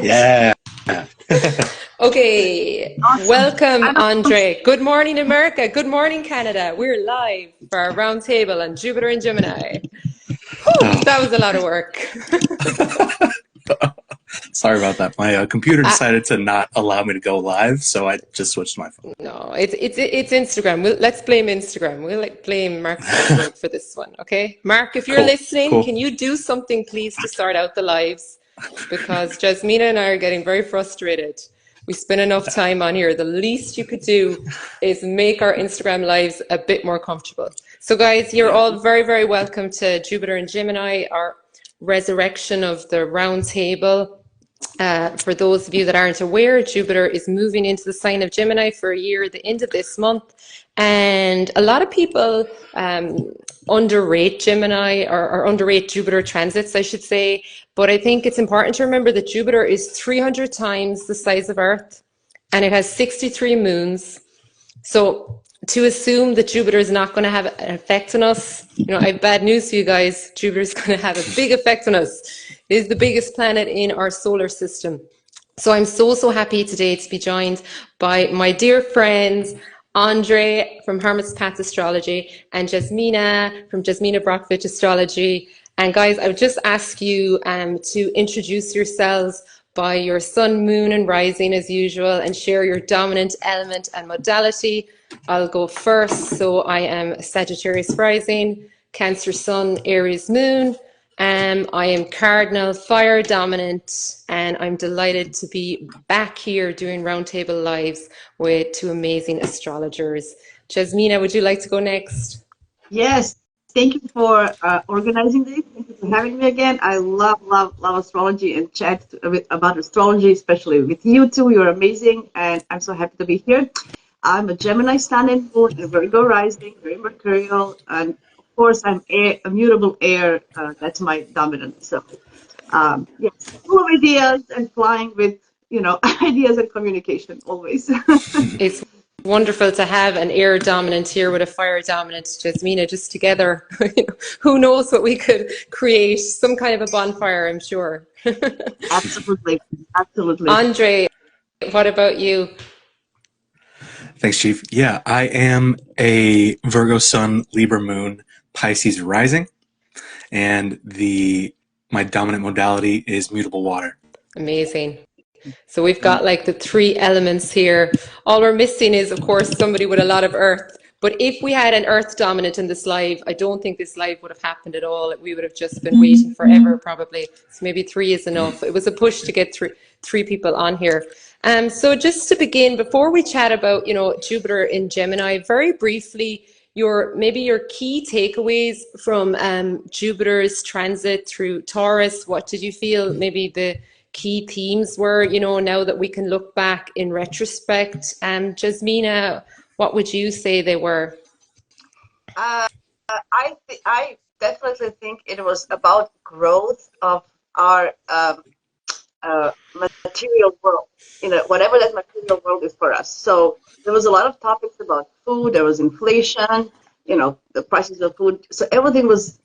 Yeah. Okay, Awesome. welcome, Andre. Good morning, America. Good morning, Canada. We're live for our roundtable on Jupiter and Gemini. Whew, that was a lot of work. Sorry about that. My computer decided to not allow me to go live, so I just switched to my phone. No, it's Instagram. Let's blame Instagram. We'll blame Mark Zuckerberg for this one, okay? Mark, if you're listening, can you do something, please, to start out the lives? Because Jasmina and I are getting very frustrated. We spend enough time on here. The least you could do is make our Instagram lives a bit more comfortable. So guys, you're all very, very welcome to Jupiter and Gemini, our resurrection of the round table. For those of you that aren't aware, Jupiter is moving into the sign of Gemini for a year at the end of this month. And a lot of people underrate Gemini or underrate Jupiter transits, I should say. But I think it's important to remember that Jupiter is 300 times the size of Earth and it has 63 moons. So to assume that Jupiter is not going to have an effect on us, I have bad news for you guys. Jupiter is going to have a big effect on us. It is the biggest planet in our solar system. So I'm so happy today to be joined by my dear friends, Andre from Hermits Astrology and Jasmina from Jasmina Brozovic Astrology. And guys, I would just ask you to introduce yourselves by your sun, moon and rising as usual and share your dominant element and modality. I'll go first. So I am Sagittarius rising, Cancer sun, Aries moon. I am cardinal fire dominant and I'm delighted to be back here doing roundtable lives with two amazing astrologers. Jasmina, would you like to go next? Yes, thank you for organizing this. Thank you for having me again. I love astrology and chat about astrology, especially with you two. You're amazing and I'm so happy to be here. I'm a Gemini sun and moon, a Virgo rising, very mercurial, and of course I'm a mutable air. That's my dominant. So yes, full of ideas and flying with ideas and communication always. It's wonderful to have an air dominant here with a fire dominant, Jasmina, just together. Who knows what we could create? Some kind of a bonfire, I'm sure. Absolutely. Andre, what about you? Thanks, Chief. Yeah, I am a Virgo sun, Libra moon, Pisces rising, and my dominant modality is mutable water. Amazing. So we've got like the three elements here. All we're missing is, of course, somebody with a lot of earth. But if we had an earth dominant in this live, I don't think this live would have happened at all. We would have just been waiting forever, probably. So maybe three is enough. It was a push to get three people on here. So just to begin, before we chat about, Jupiter in Gemini, very briefly, maybe your key takeaways from Jupiter's transit through Taurus. What did you feel maybe the key themes were, now that we can look back in retrospect? Jasmina, what would you say they were? I definitely think it was about growth of our material world, whatever that material world is for us. So there was a lot of topics about food. There was inflation, the prices of food. So everything was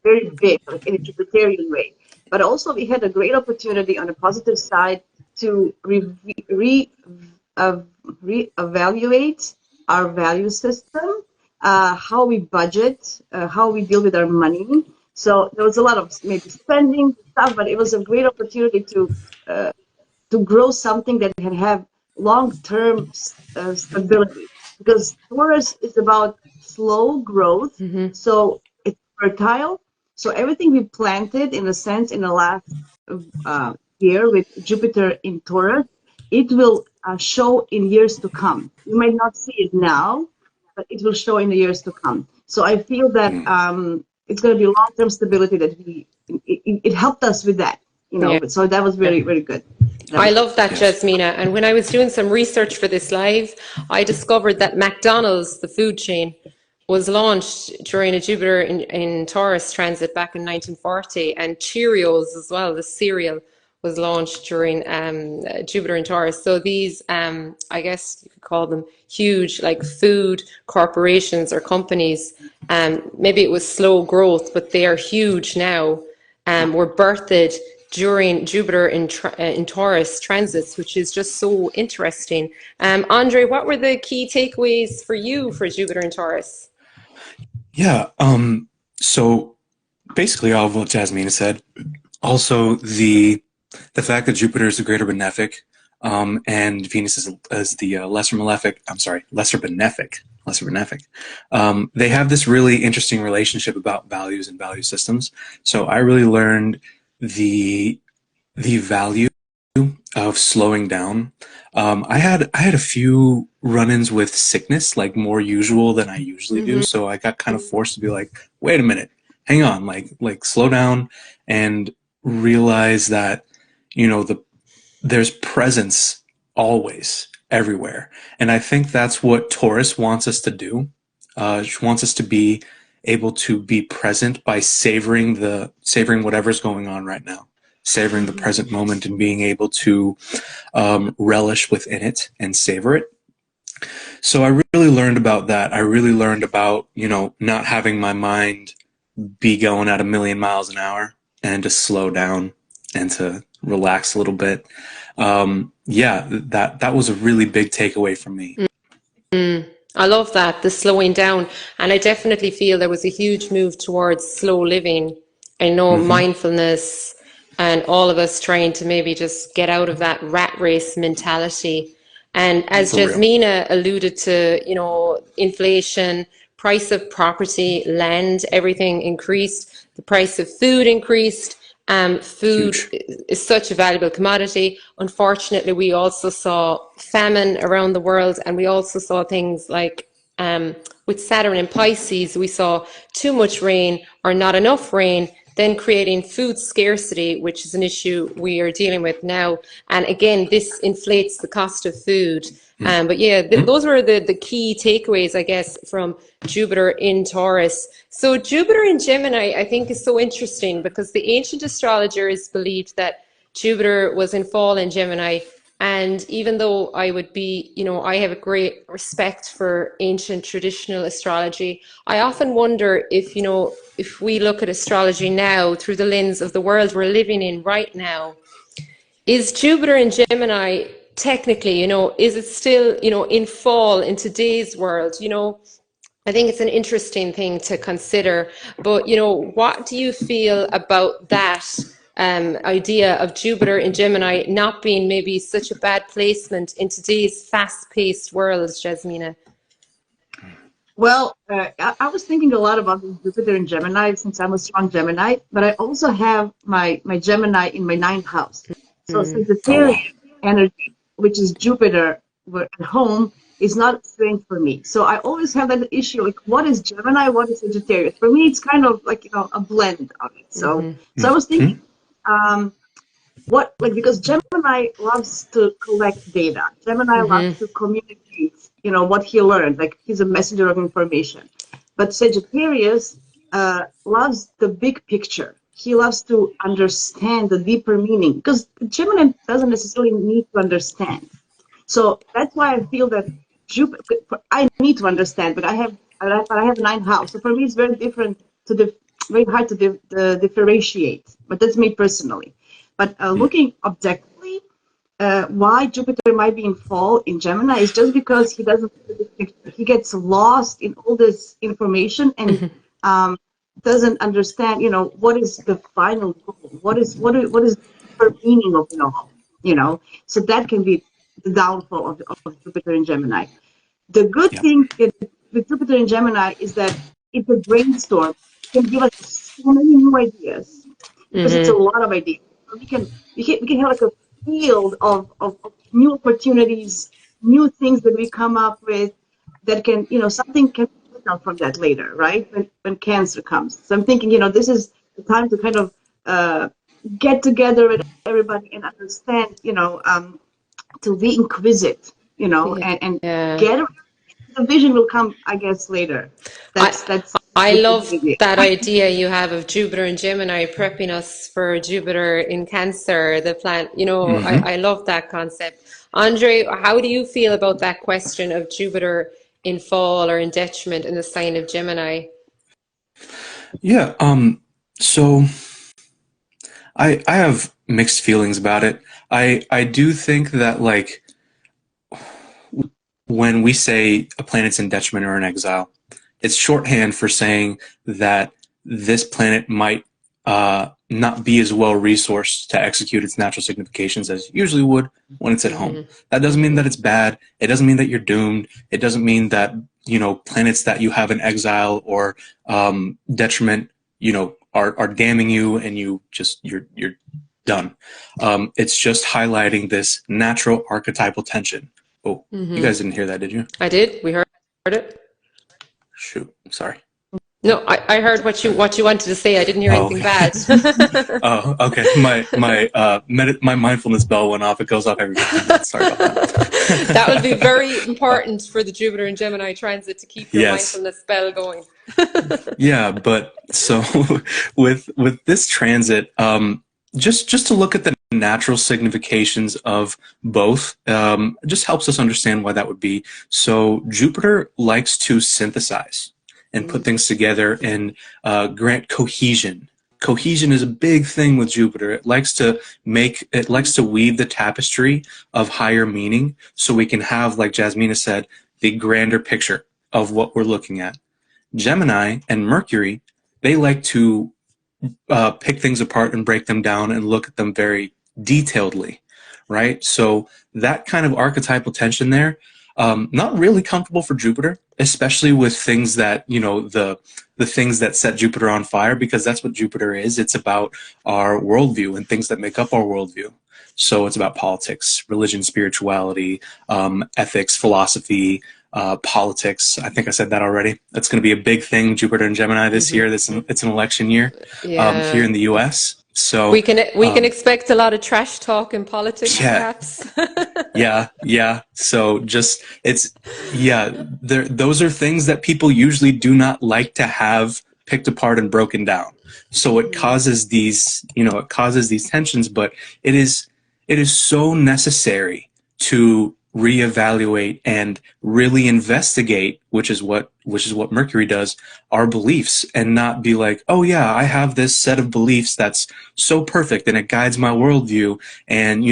very big, like in a Jupiterian way. But also we had a great opportunity on the positive side to reevaluate our value system, how we budget, how we deal with our money. So there was a lot of maybe spending stuff, but it was a great opportunity to grow something that can have long-term stability. Because Taurus is about slow growth, so it's fertile. So everything we planted, in a sense, in the last year with Jupiter in Taurus, it will show in years to come. You might not see it now, but it will show in the years to come. So I feel that it's going to be long-term stability that it helped us with that, So that was very, very good. I love that, Jasmina. And when I was doing some research for this live, I discovered that McDonald's, the food chain, was launched during a Jupiter in Taurus transit back in 1940, and Cheerios as well, the cereal, was launched during Jupiter in Taurus. So these, I guess you could call them huge, like food corporations or companies. Maybe it was slow growth, but they are huge now. Were birthed during Jupiter in Taurus transits, which is just so interesting. Andre, what were the key takeaways for you for Jupiter in Taurus? Yeah, so basically all of what Jasmina said. Also, the fact that Jupiter is the greater benefic, and Venus is the lesser malefic. I'm sorry, lesser benefic. Lesser benefic. They have this really interesting relationship about values and value systems. So I really learned the value of slowing down. I had a few run-ins with sickness, like more usual than I usually do. So I got kind of forced to be like, wait a minute, hang on, like slow down and realize that, you know, there's presence always everywhere. And I think that's what Taurus wants us to do. She wants us to be able to be present by savoring whatever's going on right now, savoring the present moment and being able to relish within it and savor it. So I really learned about that. I really learned about, you know, not having my mind be going at 1,000,000 miles an hour and to slow down and to relax a little bit. Yeah, that was a really big takeaway for me. I love that, the slowing down. And I definitely feel there was a huge move towards slow living. I know mindfulness and all of us trying to maybe just get out of that rat race mentality. And as Jasmina alluded to, you know, inflation, price of property, land, everything increased. The price of food increased. Food is such a valuable commodity. Unfortunately, we also saw famine around the world, and we also saw things like with Saturn in Pisces, we saw too much rain or not enough rain, then creating food scarcity, which is an issue we are dealing with now. And again, this inflates the cost of food. But yeah, those were the key takeaways, I guess, from Jupiter in Taurus. So Jupiter in Gemini, I think, is so interesting because the ancient astrologers believed that Jupiter was in fall in Gemini. And even though I would be, you know, I have a great respect for ancient traditional astrology, I often wonder if, you know, if we look at astrology now through the lens of the world we're living in right now, is Jupiter in Gemini technically, you know, is it still, you know, in fall in today's world? You know, I think it's an interesting thing to consider. But, you know, what do you feel about that idea of Jupiter in Gemini not being maybe such a bad placement in today's fast-paced world, Jasmina? Well, I was thinking a lot about Jupiter in Gemini since I'm a strong Gemini, but I also have my Gemini in my 9th house. So Sagittarius energy, which is Jupiter at home, is not strange for me. So I always have that issue, like what is Gemini, what is Sagittarius? For me, it's kind of like, you know, a blend of it. So I was thinking, because Gemini loves to collect data. Gemini loves to communicate, you know, what he learned, like he's a messenger of information. But Sagittarius loves the big picture. He loves to understand the deeper meaning because Gemini doesn't necessarily need to understand. So that's why I feel that I need to understand, but I have a 9th house. So for me, it's very different very hard to differentiate. But that's me personally. But looking objectively, why Jupiter might be in fall in Gemini is just because he gets lost in all this information and doesn't understand, you know, what is the final goal, what is the meaning of it all, you know. So that can be the downfall of Jupiter in Gemini. The good thing with Jupiter in Gemini is that it's a brainstorm. It can give us so many new ideas because it's a lot of ideas. We can have like a field of new opportunities, new things that we come up with that can, you know, something can come from that later, right? When Cancer comes. So I'm thinking, you know, this is the time to kind of get together with everybody and understand, you know, to be inquisitive, you know, and get the vision will come, I guess, later. I love that idea you have of Jupiter and Gemini prepping us for Jupiter in Cancer, the planet. You know, I love that concept. Andre, how do you feel about that question of Jupiter in fall or in detriment in the sign of Gemini? Yeah, so I have mixed feelings about it. I do think that like when we say a planet's in detriment or in exile, it's shorthand for saying that this planet might not be as well resourced to execute its natural significations as it usually would when it's at home. That doesn't mean that it's bad. It doesn't mean that you're doomed. It doesn't mean that, you know, planets that you have in exile or detriment, you know, are damning you and you're done. It's just highlighting this natural archetypal tension. Oh, you guys didn't hear that, did you? I did. We heard it. Shoot, sorry. No, I heard what you wanted to say. I didn't hear anything bad. Oh, okay. My mindfulness bell went off. It goes off every 15 minutes. Sorry about that. That would be very important for the Jupiter and Gemini transit to keep your mindfulness bell going. Yeah, but so with this transit, just to look at the natural significations of both just helps us understand why that would be. So Jupiter likes to synthesize and put things together and grant cohesion. Cohesion is a big thing with Jupiter. It likes to weave the tapestry of higher meaning so we can have, like Jasmina said, the grander picture of what we're looking at. Gemini and Mercury, they like to pick things apart and break them down and look at them very detailedly, right? So that kind of archetypal tension there, not really comfortable for Jupiter, especially with things that, you know, the things that set Jupiter on fire, because that's what Jupiter is. It's about our worldview and things that make up our worldview. So it's about politics, religion, spirituality, ethics, philosophy, politics. I think I said that already. That's going to be a big thing, Jupiter and Gemini this year. It's an election year here in the U.S. So we can expect a lot of trash talk in politics, perhaps. yeah. So just those are things that people usually do not like to have picked apart and broken down. So it causes these, these tensions, but it is so necessary to reevaluate and really investigate, which is what Mercury does, our beliefs, and not be like, oh yeah, I have this set of beliefs that's so perfect and it guides my worldview, and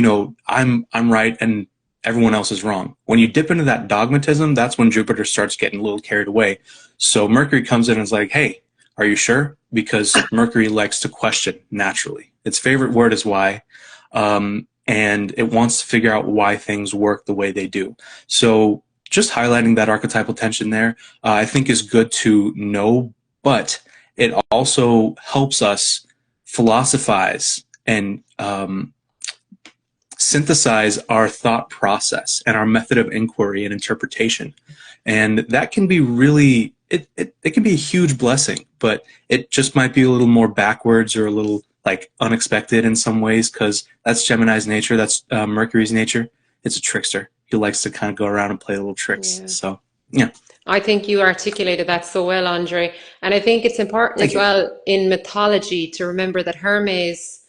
I'm right and everyone else is wrong. When you dip into that dogmatism, that's when Jupiter starts getting a little carried away. So Mercury comes in and is like, hey, are you sure? Because Mercury likes to question naturally. Its favorite word is why. And it wants to figure out why things work the way they do. So just highlighting that archetypal tension there, I think is good to know, but it also helps us philosophize and synthesize our thought process and our method of inquiry and interpretation. And that can be really, it can be a huge blessing, but it just might be a little more backwards or a little like unexpected in some ways, because that's Gemini's nature. That's Mercury's nature. It's a trickster. He likes to kind of go around and play little tricks. Yeah. So, yeah. I think you articulated that so well, Andre. And I think it's important as well in mythology to remember that Hermes,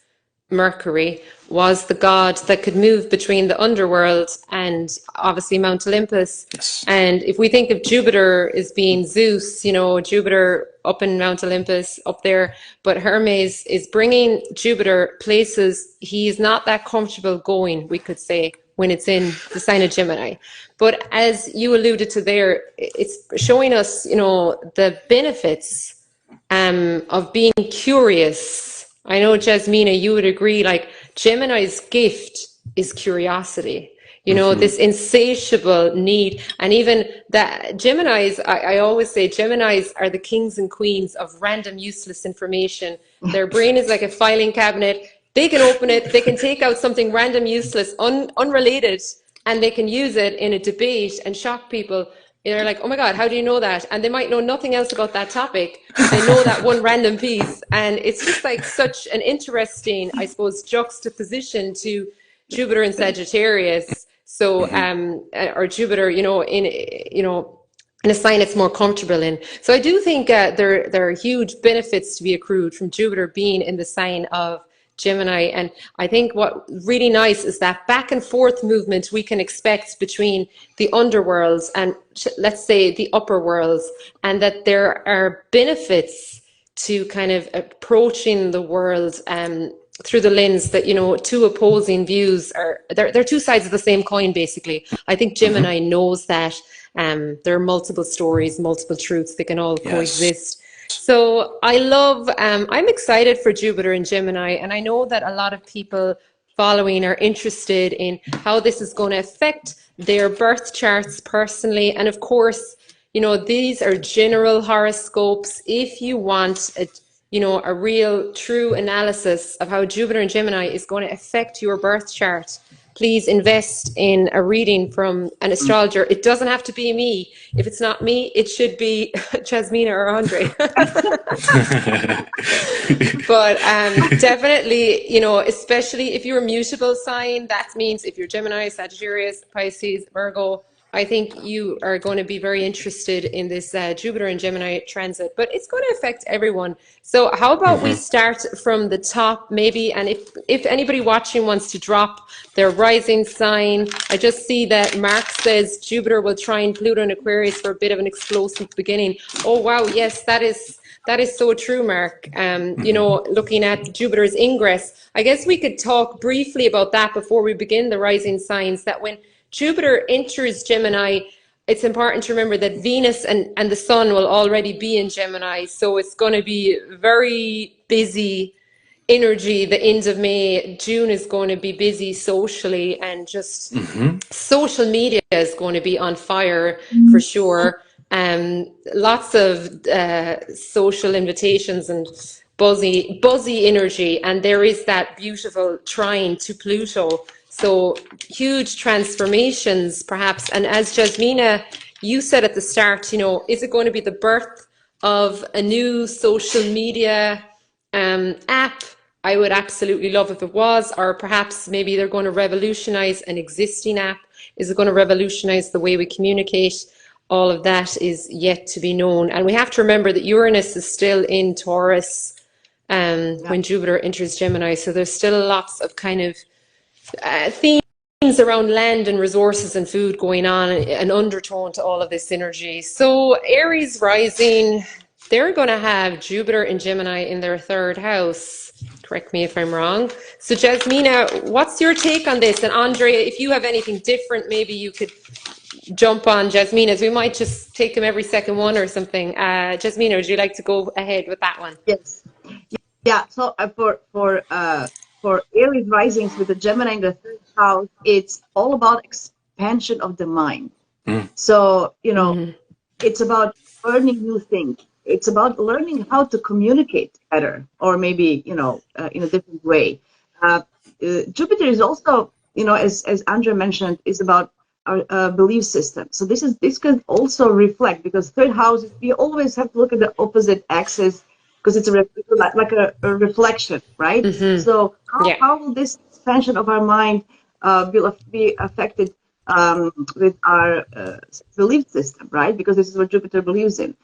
Mercury, was the god that could move between the underworld and obviously Mount Olympus. Yes. And if we think of Jupiter as being Zeus, Jupiter up in Mount Olympus up there, but Hermes is bringing Jupiter places he's not that comfortable going, we could say, when it's in the sign of Gemini. But as you alluded to there, it's showing us, the benefits of being curious. I know, Jasmina, you would agree, like Gemini's gift is curiosity, this insatiable need. And even that Geminis, I always say Geminis are the kings and queens of random useless information. Their brain is like a filing cabinet. They can open it, they can take out something random, useless, unrelated, and they can use it in a debate and shock people. They're like, oh my God, how do you know that? And they might know nothing else about that topic. They know that one random piece. And it's just like such an interesting, I suppose, juxtaposition to Jupiter in Sagittarius. So, or Jupiter, in a sign it's more comfortable in. So I do think there are huge benefits to be accrued from Jupiter being in the sign of Gemini. And I think what really nice is that back and forth movement we can expect between the underworlds and, let's say, the upper worlds, and that there are benefits to kind of approaching the world through the lens that, you know, two opposing views are, they're two sides of the same coin, basically. I think Gemini knows that there are multiple stories, multiple truths, they can all coexist. So I love, I'm excited for Jupiter in Gemini, and I know that a lot of people following are interested in how this is going to affect their birth charts personally. And of course, you know, these are general horoscopes. If you want a, you know, a real true analysis of how Jupiter and Gemini is going to affect your birth chart, please invest in a reading from an astrologer. It doesn't have to be me. If it's not me, it should be Jasmina or Andre. But definitely, you know, especially if you're a mutable sign, that means if you're Gemini, Sagittarius, Pisces, Virgo, I think you are going to be very interested in this Jupiter and Gemini transit, but it's going to affect everyone. So how about we start from the top maybe, and if anybody watching wants to drop their rising sign. I just see that Mark says Jupiter will trine Pluto and Aquarius for a bit of an explosive beginning. Oh wow, yes, that is so true, Mark. You know, looking at Jupiter's ingress, I guess we could talk briefly about that before we begin the rising signs, that when Jupiter enters Gemini, it's important to remember that Venus and the Sun will already be in Gemini. So it's going to be very busy energy the end of May. June is going to be busy socially, and just social media is going to be on fire for sure. Lots of social invitations and buzzy energy. And there is that beautiful trine to Pluto. So huge transformations, perhaps. And as Jasmina, you said at the start, you know, is it going to be the birth of a new social media app? I would absolutely love if it was. Or perhaps maybe they're going to revolutionize an existing app. Is it going to revolutionize the way we communicate? All of that is yet to be known. And we have to remember that Uranus is still in Taurus when Jupiter enters Gemini. So there's still lots of kind of themes around land and resources and food going on, an undertone to all of this energy. So Aries rising, they're going to have Jupiter and Gemini in their third house. Correct me if I'm wrong. So Jasmina, what's your take on this? And Andrea, if you have anything different, maybe you could jump on Jasmina's. We might just take them every second one or something. Jasmina, would you like to go ahead with that one? Yes. Yeah. So for Aries risings with the Gemini in the third house, it's all about expansion of the mind. So, you know, it's about learning new things. It's about learning how to communicate better, or maybe, you know, in a different way. Jupiter is also, you know, as Andrea mentioned, is about our belief system. So this can also reflect, because third house, we always have to look at the opposite axis, because it's like a reflection, right? So how will this expansion of our mind be affected with our belief system, right? Because this is what Jupiter believes in.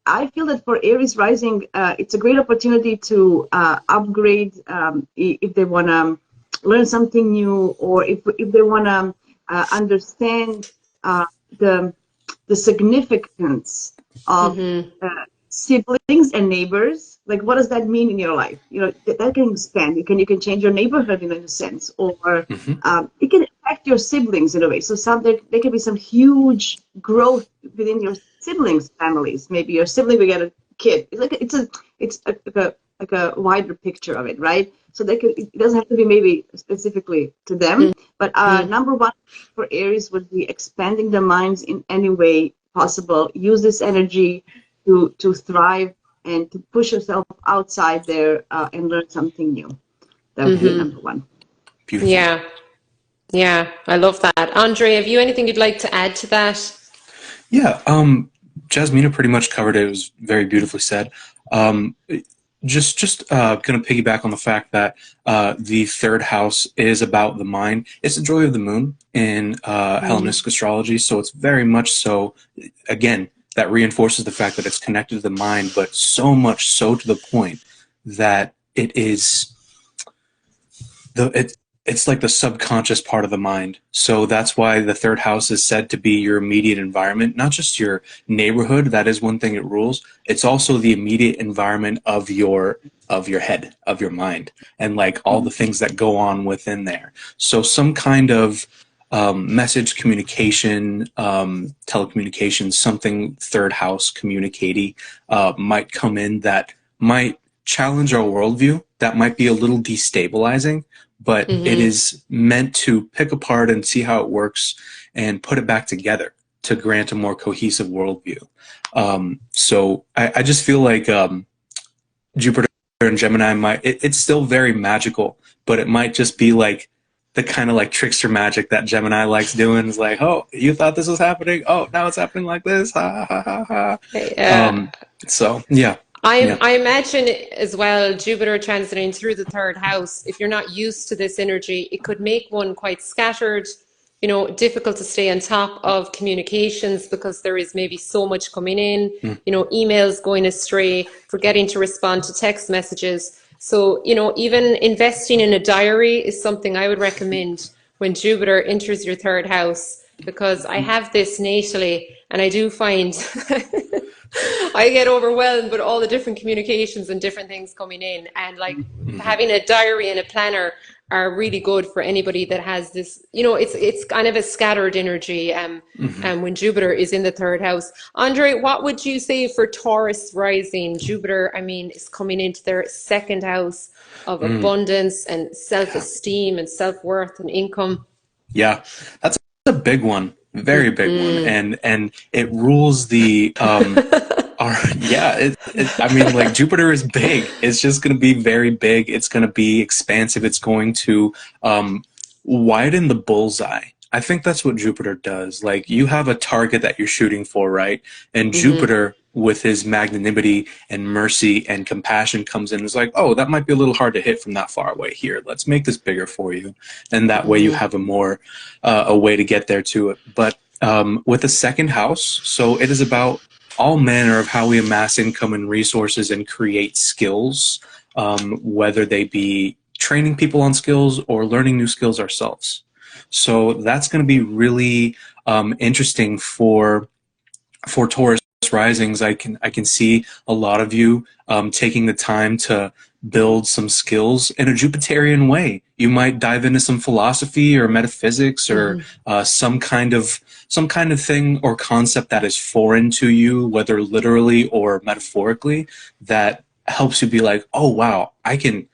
I feel that for Aries rising, it's a great opportunity to upgrade if they want to learn something new, or if they want to understand the significance of siblings and neighbors. Like, what does that mean in your life? You know, that can expand. You can change your neighborhood in a sense, or it can affect your siblings in a way. So there can be some huge growth within your siblings' families. Maybe your sibling will get a kid. It's like a wider picture of it, right? So it doesn't have to be maybe specifically to them, but number one for Aries would be expanding their minds in any way possible. Use this energy to thrive and to push yourself outside there and learn something new. That would be number one. Beautiful. Yeah, I love that. Andre, have you anything you'd like to add to that? Yeah, Jasmina pretty much covered it. It was very beautifully said. Just going to piggyback on the fact that the third house is about the mind. It's the joy of the moon in Hellenistic astrology, so it's very much so, again, that reinforces the fact that it's connected to the mind, but so much so to the point that it is it's like the subconscious part of the mind. So that's why the third house is said to be your immediate environment, not just your neighborhood. That is one thing it rules. It's also the immediate environment of your head, of your mind, and like all the things that go on within there. So some kind of message communication, telecommunications, something third house communicating might come in that might challenge our worldview, that might be a little destabilizing, but it is meant to pick apart and see how it works and put it back together to grant a more cohesive worldview. So I just feel like Jupiter and Gemini it's still very magical, but it might just be like the kind of like trickster magic that Gemini likes doing. Is like, oh, you thought this was happening? Oh, now it's happening like this. Ha ha ha ha. So yeah. I imagine as well, Jupiter transiting through the third house, if you're not used to this energy, it could make one quite scattered, you know, difficult to stay on top of communications because there is maybe so much coming in, you know, emails going astray, forgetting to respond to text messages. So, you know, even investing in a diary is something I would recommend when Jupiter enters your third house, because I have this natally and I do find I get overwhelmed with all the different communications and different things coming in, and like having a diary and a planner are really good for anybody that has this, you know, it's kind of a scattered energy and when Jupiter is in the third house. Andre, what would you say for Taurus rising? Jupiter, I mean, is coming into their second house of abundance and self-esteem and self-worth and income. Yeah, that's a big one. Very big one, and it rules the I mean, like, Jupiter is big. It's just going to be very big. It's going to be expansive. It's going to widen the bullseye. I think that's what Jupiter does. Like, you have a target that you're shooting for, right? And Jupiter, with his magnanimity and mercy and compassion, comes in and is like, oh, that might be a little hard to hit from that far away. Here, let's make this bigger for you. And that way you have a more a way to get there to it. But with the second house, so it is about all manner of how we amass income and resources and create skills, whether they be training people on skills or learning new skills ourselves. So that's going to be really interesting for Taurus risings. I can see a lot of you taking the time to build some skills in a Jupiterian way. You might dive into some philosophy or metaphysics or some kind of thing or concept that is foreign to you, whether literally or metaphorically, that helps you be like, oh wow, I can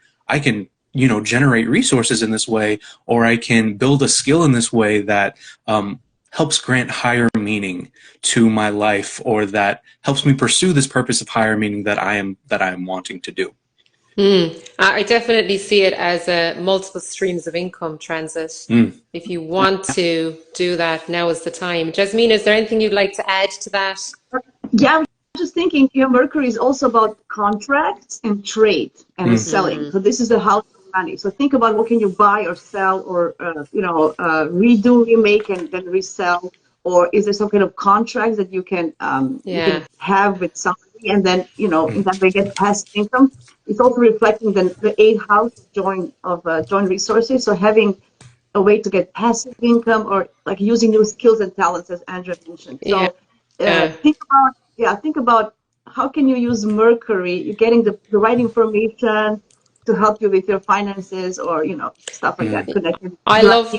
you know, generate resources in this way, or I can build a skill in this way that helps grant higher meaning to my life, or that helps me pursue this purpose of higher meaning that I am wanting to do. I definitely see it as a multiple streams of income transit. If you want to do that, now is the time. Jasmina, is there anything you'd like to add to that? Yeah, I was just thinking, you know, Mercury is also about contracts and trade and selling. So this is the house of money. So think about what can you buy or sell, or you know, redo, remake, and then resell. Or is there some kind of contract that you can have with somebody, and then, you know, in that way get passive income? It's also reflecting the eighth house joint resources. So having a way to get passive income, or like using new skills and talents, as Andrea mentioned. So think about how can you use Mercury, you're getting the right information to help you with your finances, or, you know, stuff like that. Connected. I love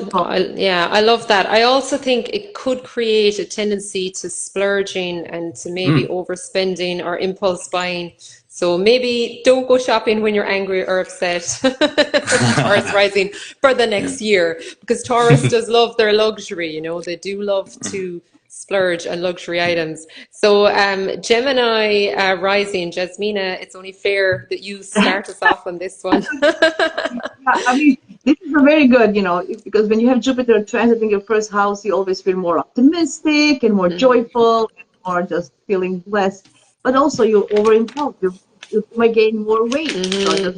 that. I also think it could create a tendency to splurging and to maybe overspending or impulse buying. So maybe don't go shopping when you're angry or upset. Taurus rising for the next year, because Taurus does love their luxury. You know, they do love to splurge on luxury items. So Gemini rising, Jasmina, it's only fair that you start us off on this one. I mean, this is a very good, you know, because when you have Jupiter transiting your first house, you always feel more optimistic and more joyful, and more just feeling blessed. But also you're over-impulsive. You might gain more weight. So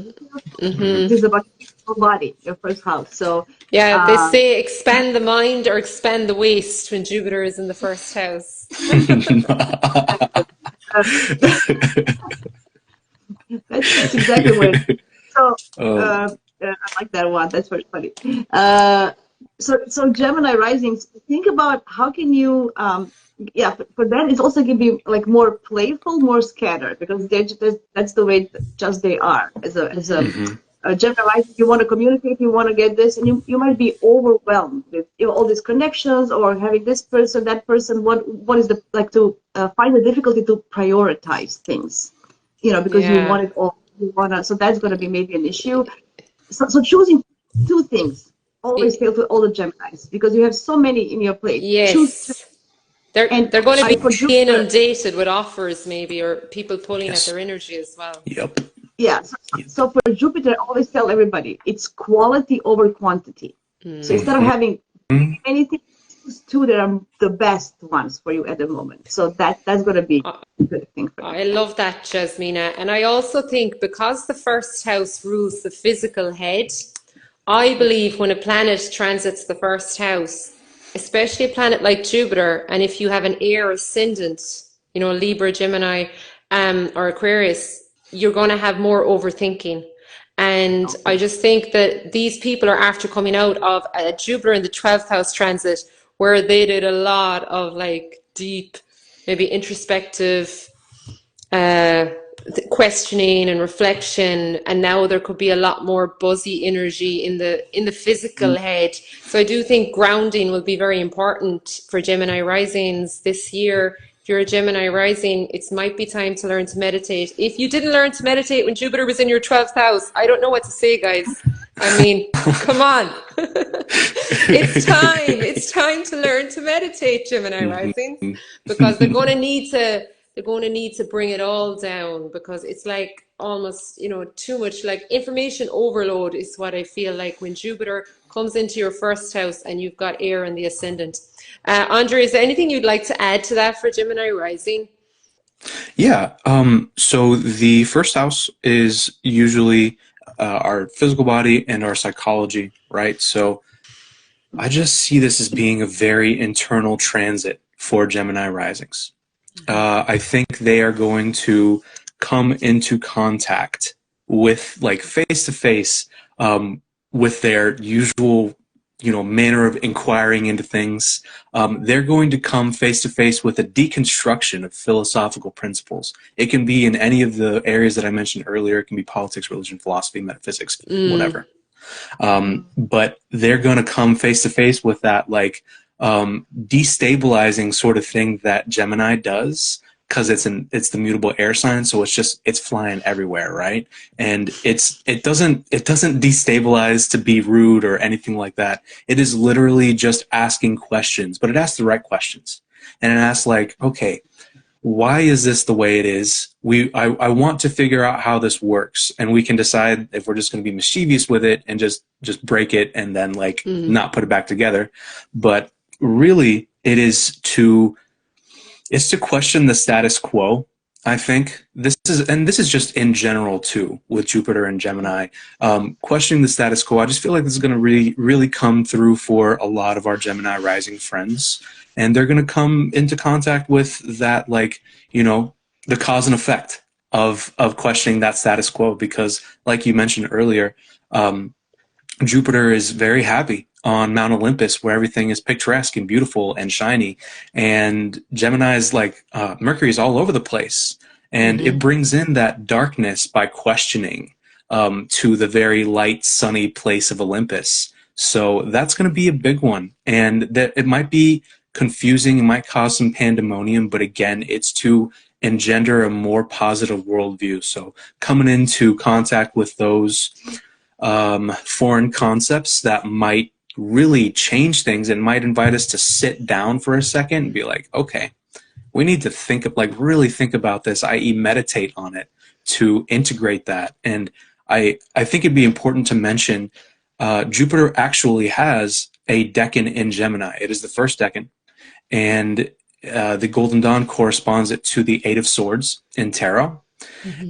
this is about your body, your first house. So yeah, they say expand the mind or expand the waist when Jupiter is in the first house. That's exactly what it is. So I like that one. That's very funny. So Gemini risings, think about how can you, yeah, for them, it's also going to be like more playful, more scattered, because that's the way just they are. A Gemini rising, you want to communicate, you want to get this, and you might be overwhelmed with all these connections or having this person, that person. What is the, like, to find the difficulty to prioritize things, because you want it all. So that's going to be maybe an issue. So choosing two things always fails with all the Geminis, because you have so many in your plate. Yes. They're going to be inundated with offers, maybe, or people pulling at their energy as well. Yep. Yeah. So for Jupiter, I always tell everybody it's quality over quantity. So instead of having anything, choose two that are the best ones for you at the moment. So that's going to be a good thing for you. I love that, Jasmina. And I also think, because the first house rules the physical head, I believe when a planet transits the first house, especially a planet like Jupiter, and if you have an air ascendant, Libra, Gemini, or Aquarius, you're going to have more overthinking. And I just think that these people are after coming out of a Jupiter in the 12th house transit, where they did a lot of like deep, maybe introspective questioning and reflection, and now there could be a lot more buzzy energy in the physical head. So I do think grounding will be very important for Gemini risings this year. If you're a Gemini rising, it might be time to learn to meditate. If you didn't learn to meditate when Jupiter was in your 12th house, I don't know what to say, guys. I mean, come on. It's time to learn to meditate, Gemini risings, because they're going to need to bring it all down, because it's like almost, too much, like information overload is what I feel like when Jupiter comes into your first house and you've got air in the ascendant. Andre, is there anything you'd like to add to that for Gemini rising? Yeah. So the first house is usually our physical body and our psychology, right? So I just see this as being a very internal transit for Gemini risings. I think they are going to come into contact with, like, face to face, with their usual, manner of inquiring into things. They're going to come face to face with a deconstruction of philosophical principles. It can be in any of the areas that I mentioned earlier. It can be politics, religion, philosophy, metaphysics, whatever. But they're going to come face to face with that, like, destabilizing sort of thing that Gemini does, because it's the mutable air sign, so it's flying everywhere, right? And it doesn't destabilize to be rude or anything like that. It is literally just asking questions, but it asks the right questions, and it asks, like, okay, why is this the way it is? I want to figure out how this works, and we can decide if we're just going to be mischievous with it and just break it and then, like, not put it back together. But really, it's to question the status quo. I think this is just in general too with Jupiter and Gemini, questioning the status quo. I just feel like this is going to really come through for a lot of our Gemini rising friends, and they're going to come into contact with that, like, the cause and effect of questioning that status quo, because, like you mentioned earlier, Jupiter is very happy on Mount Olympus, where everything is picturesque and beautiful and shiny, and Gemini is like, Mercury is all over the place, and it brings in that darkness by questioning to the very light, sunny place of Olympus. So that's going to be a big one, and that it might be confusing, it might cause some pandemonium, but again, it's to engender a more positive worldview. So coming into contact with those foreign concepts that might really change things and might invite us to sit down for a second and be like, okay, we need to really think about this, i.e. meditate on it to integrate that. And I think it'd be important to mention Jupiter actually has a decan in Gemini. It is the first decan, and the Golden Dawn corresponds it to the Eight of Swords in Tarot.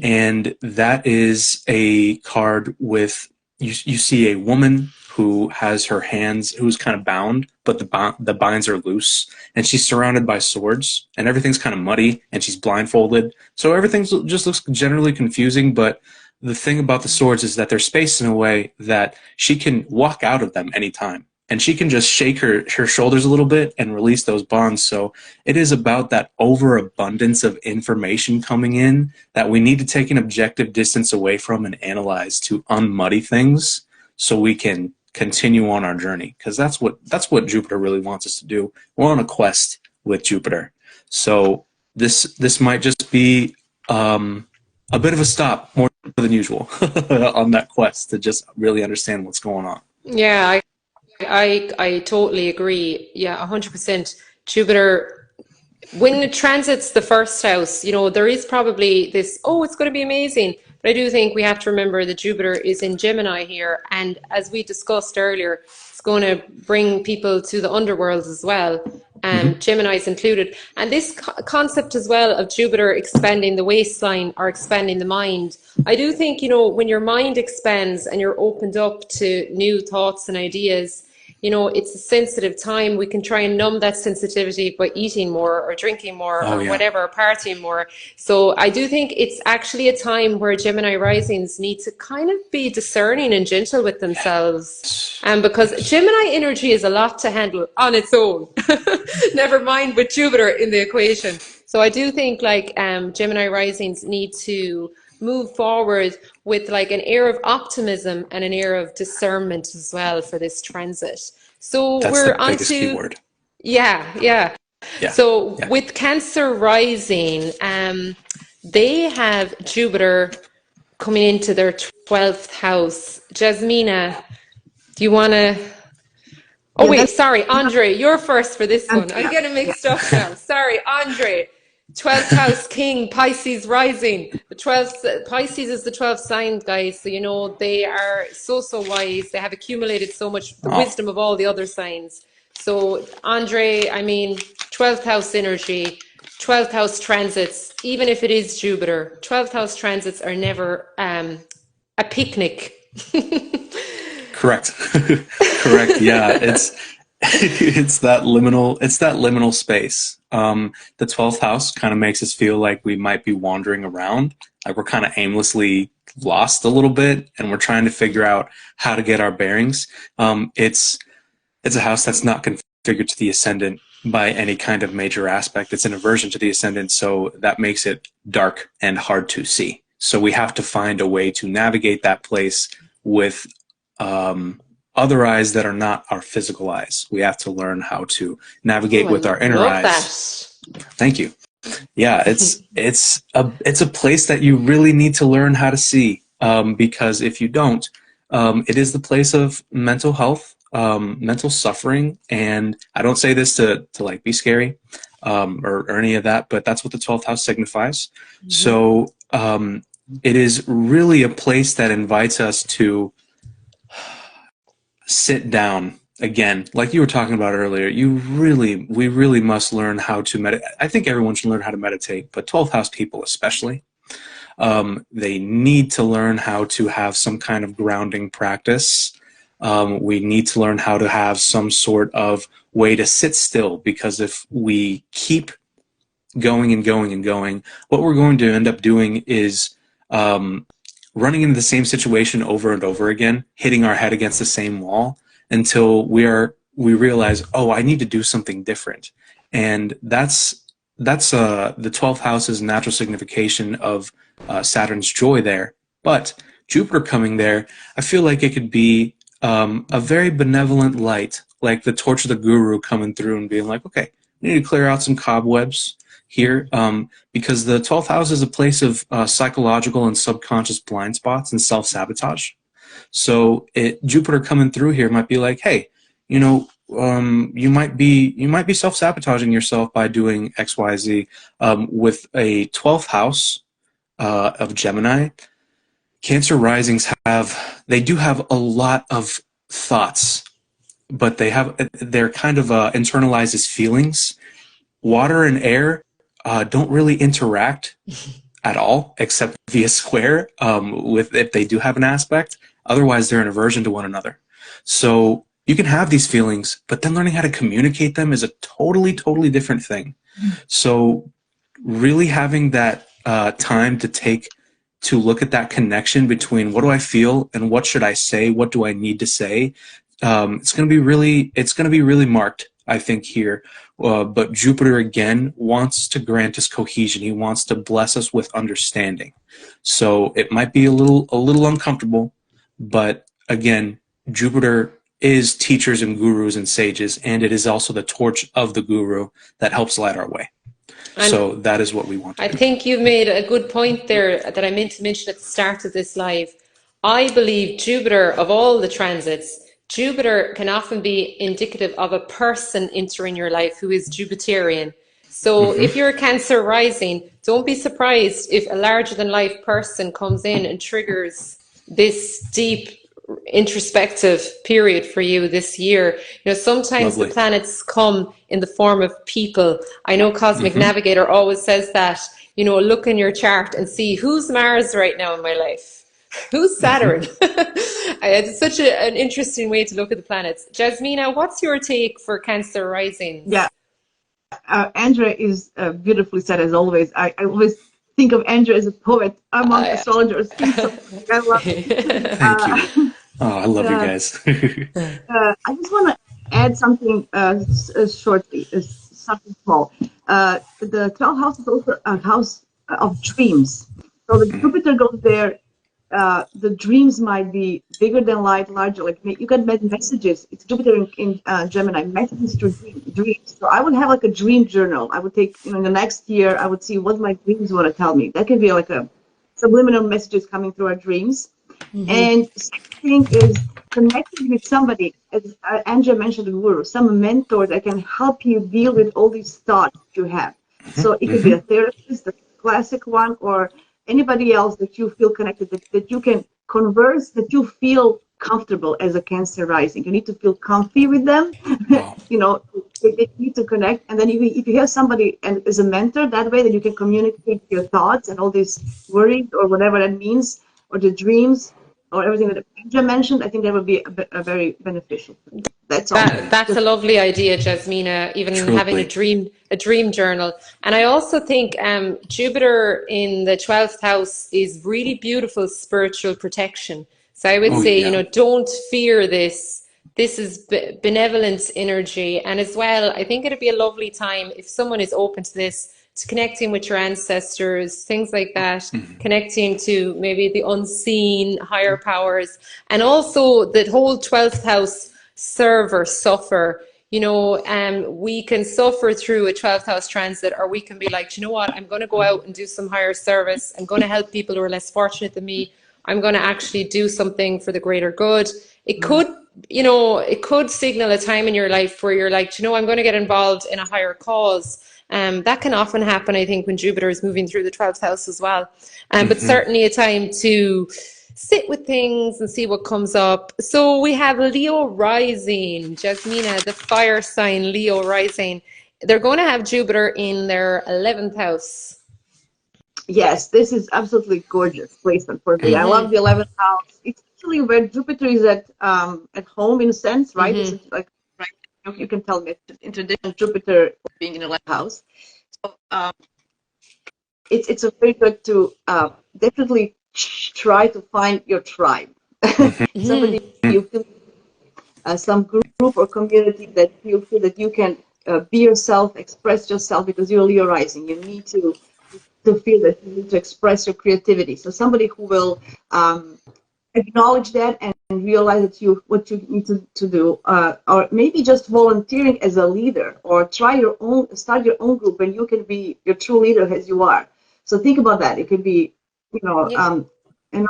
And that is a card with, you see a woman who has her hands, who's kind of bound, but the binds are loose, and she's surrounded by swords, and everything's kind of muddy, and she's blindfolded. So everything just looks generally confusing, but the thing about the swords is that they're spaced in a way that she can walk out of them anytime. And she can just shake her shoulders a little bit and release those bonds. So it is about that overabundance of information coming in that we need to take an objective distance away from and analyze to unmuddy things so we can continue on our journey. Because that's what Jupiter really wants us to do. We're on a quest with Jupiter. So this might just be a bit of a stop, more than usual, on that quest to just really understand what's going on. Yeah, I totally agree. Yeah, 100%. Jupiter, when it transits the first house, you know, there is probably this, oh, it's going to be amazing. But I do think we have to remember that Jupiter is in Gemini here. And as we discussed earlier, it's going to bring people to the underworld as well. Gemini's included. And this concept as well of Jupiter expanding the waistline or expanding the mind. I do think, you know, when your mind expands and you're opened up to new thoughts and ideas, you know, it's a sensitive time. We can try and numb that sensitivity by eating more or drinking more or whatever, partying more. So I do think it's actually a time where Gemini risings need to kind of be discerning and gentle with themselves. Because Gemini energy is a lot to handle on its own, never mind with Jupiter in the equation. So I do think like Gemini risings need to move forward with like an air of optimism and an air of discernment as well for this transit. So that's we're the on biggest to keyword. Yeah. So with Cancer rising, they have Jupiter coming into their 12th house. Jasmina, do you want to? Oh wait, sorry, Andre, you're first for this one. I'm getting mixed up now. Sorry, Andre. 12th house king, Pisces rising. The 12th, Pisces is the 12th sign, guys. So, you know, they are so wise. They have accumulated so much the wisdom of all the other signs. So, Andre, I mean, 12th house energy, 12th house transits, even if it is Jupiter, 12th house transits are never a picnic. Correct. Correct. Yeah, it's that liminal space. The 12th house kind of makes us feel like we might be wandering around, like we're kind of aimlessly lost a little bit, and we're trying to figure out how to get our bearings. It's a house that's not configured to the ascendant by any kind of major aspect. It's an aversion to the ascendant, so that makes it dark and hard to see. So we have to find a way to navigate that place with other eyes that are not our physical eyes. We have to learn how to navigate with our inner eyes. Thank you. Yeah, it's a place that you really need to learn how to see, because if you don't, it is the place of mental health, mental suffering, and I don't say this to like be scary or any of that, but that's what the 12th house signifies. So it is really a place that invites us to sit down again, like you were talking about earlier. We really must learn how to meditate. I think everyone should learn how to meditate, but 12th house people especially, they need to learn how to have some kind of grounding practice. We need to learn how to have some sort of way to sit still, because if we keep going and going and going, what we're going to end up doing is running into the same situation over and over again, hitting our head against the same wall until we realize, oh, I need to do something different. And that's the 12th house's natural signification of Saturn's joy there. But Jupiter coming there, I feel like it could be a very benevolent light, like the torch of the guru coming through and being like, okay, we need to clear out some cobwebs here, because the 12th house is a place of psychological and subconscious blind spots and self-sabotage. So Jupiter coming through here might be like, hey, you know, you might be self-sabotaging yourself by doing X, Y, Z. With a 12th house of Gemini, Cancer risings do have a lot of thoughts, but they're kind of internalized as feelings. Water and air don't really interact at all, except via square, if they do have an aspect. Otherwise, they're an aversion to one another. So you can have these feelings, but then learning how to communicate them is a totally different thing. So really having that time to take to look at that connection between what do I feel and what should I say, what do I need to say, it's going to be really marked, I think, here. But Jupiter again wants to grant us cohesion. He wants to bless us with understanding. So it might be a little uncomfortable, but again, Jupiter is teachers and gurus and sages, and it is also the torch of the guru that helps light our way. And so that is what we want to do. I think you've made a good point there that I meant to mention at the start of this live. I believe Jupiter, of all the transits, Jupiter can often be indicative of a person entering your life who is Jupiterian. So if you're a Cancer rising, don't be surprised if a larger than life person comes in and triggers this deep introspective period for you this year. You know, sometimes the planets come in the form of people. I know Cosmic Navigator always says that, you know, look in your chart and see who's Mars right now in my life. Who's Saturn? It's such an interesting way to look at the planets. Jasmina, what's your take for Cancer risings? Yeah, Andrea is beautifully said as always. I always think of Andrea as a poet among astrologers. I love it. Thank you. Oh, I love you guys. I just want to add something shortly, something small. The 12th house is also a house of dreams. So the Jupiter goes there. The dreams might be bigger than life, larger. Like you can make messages. It's Jupiter in Gemini, messages to dreams. So I would have like a dream journal. I would take, you know, in the next year, I would see what my dreams want to tell me. That can be like a subliminal messages coming through our dreams. And second thing is connecting with somebody, as Andrea mentioned, the guru, some mentor that can help you deal with all these thoughts you have. So it could be a therapist, the classic one, or anybody else that you feel connected, that you can converse, that you feel comfortable as a Cancer rising. You need to feel comfy with them. You know, they need to connect. And then if you have somebody and as a mentor, that way that you can communicate your thoughts and all these worries or whatever that means, or the dreams, or everything that Andrea mentioned, I think that would be a very beneficial. That's all. That's a lovely idea, Jasmina, even having a dream journal. And I also think Jupiter in the 12th house is really beautiful spiritual protection. So I would say, you know, don't fear this. This is benevolent energy. And as well, I think it'd be a lovely time if someone is open to this, to connecting with your ancestors, things like that, connecting to maybe the unseen, higher powers, and also the whole 12th house serve or suffer. You know, we can suffer through a 12th house transit, or we can be like, you know what, I'm going to go out and do some higher service. I'm going to help people who are less fortunate than me. I'm going to actually do something for the greater good. It could, you know, it could signal a time in your life where you're like, you know, I'm going to get involved in a higher cause. That can often happen, I think, when Jupiter is moving through the 12th house as well. But certainly a time to sit with things and see what comes up. So we have Leo rising, Jasmina, the fire sign Leo rising. They're going to have Jupiter in their 11th house. Yes, this is absolutely gorgeous placement for me. I love the 11th house. It's actually where Jupiter is at home in a sense, right? This is like, right, you can tell me in tradition Jupiter being in the 11th house. So it's a very good to definitely try to find your tribe. Somebody you feel some group or community that you feel that you can be yourself, express yourself, because you're Leo rising. You need to feel that you need to express your creativity. So somebody who will acknowledge that and realize that what you need to do, or maybe just volunteering as a leader, or start your own group, and you can be your true leader as you are. So think about that. It could be, you know, and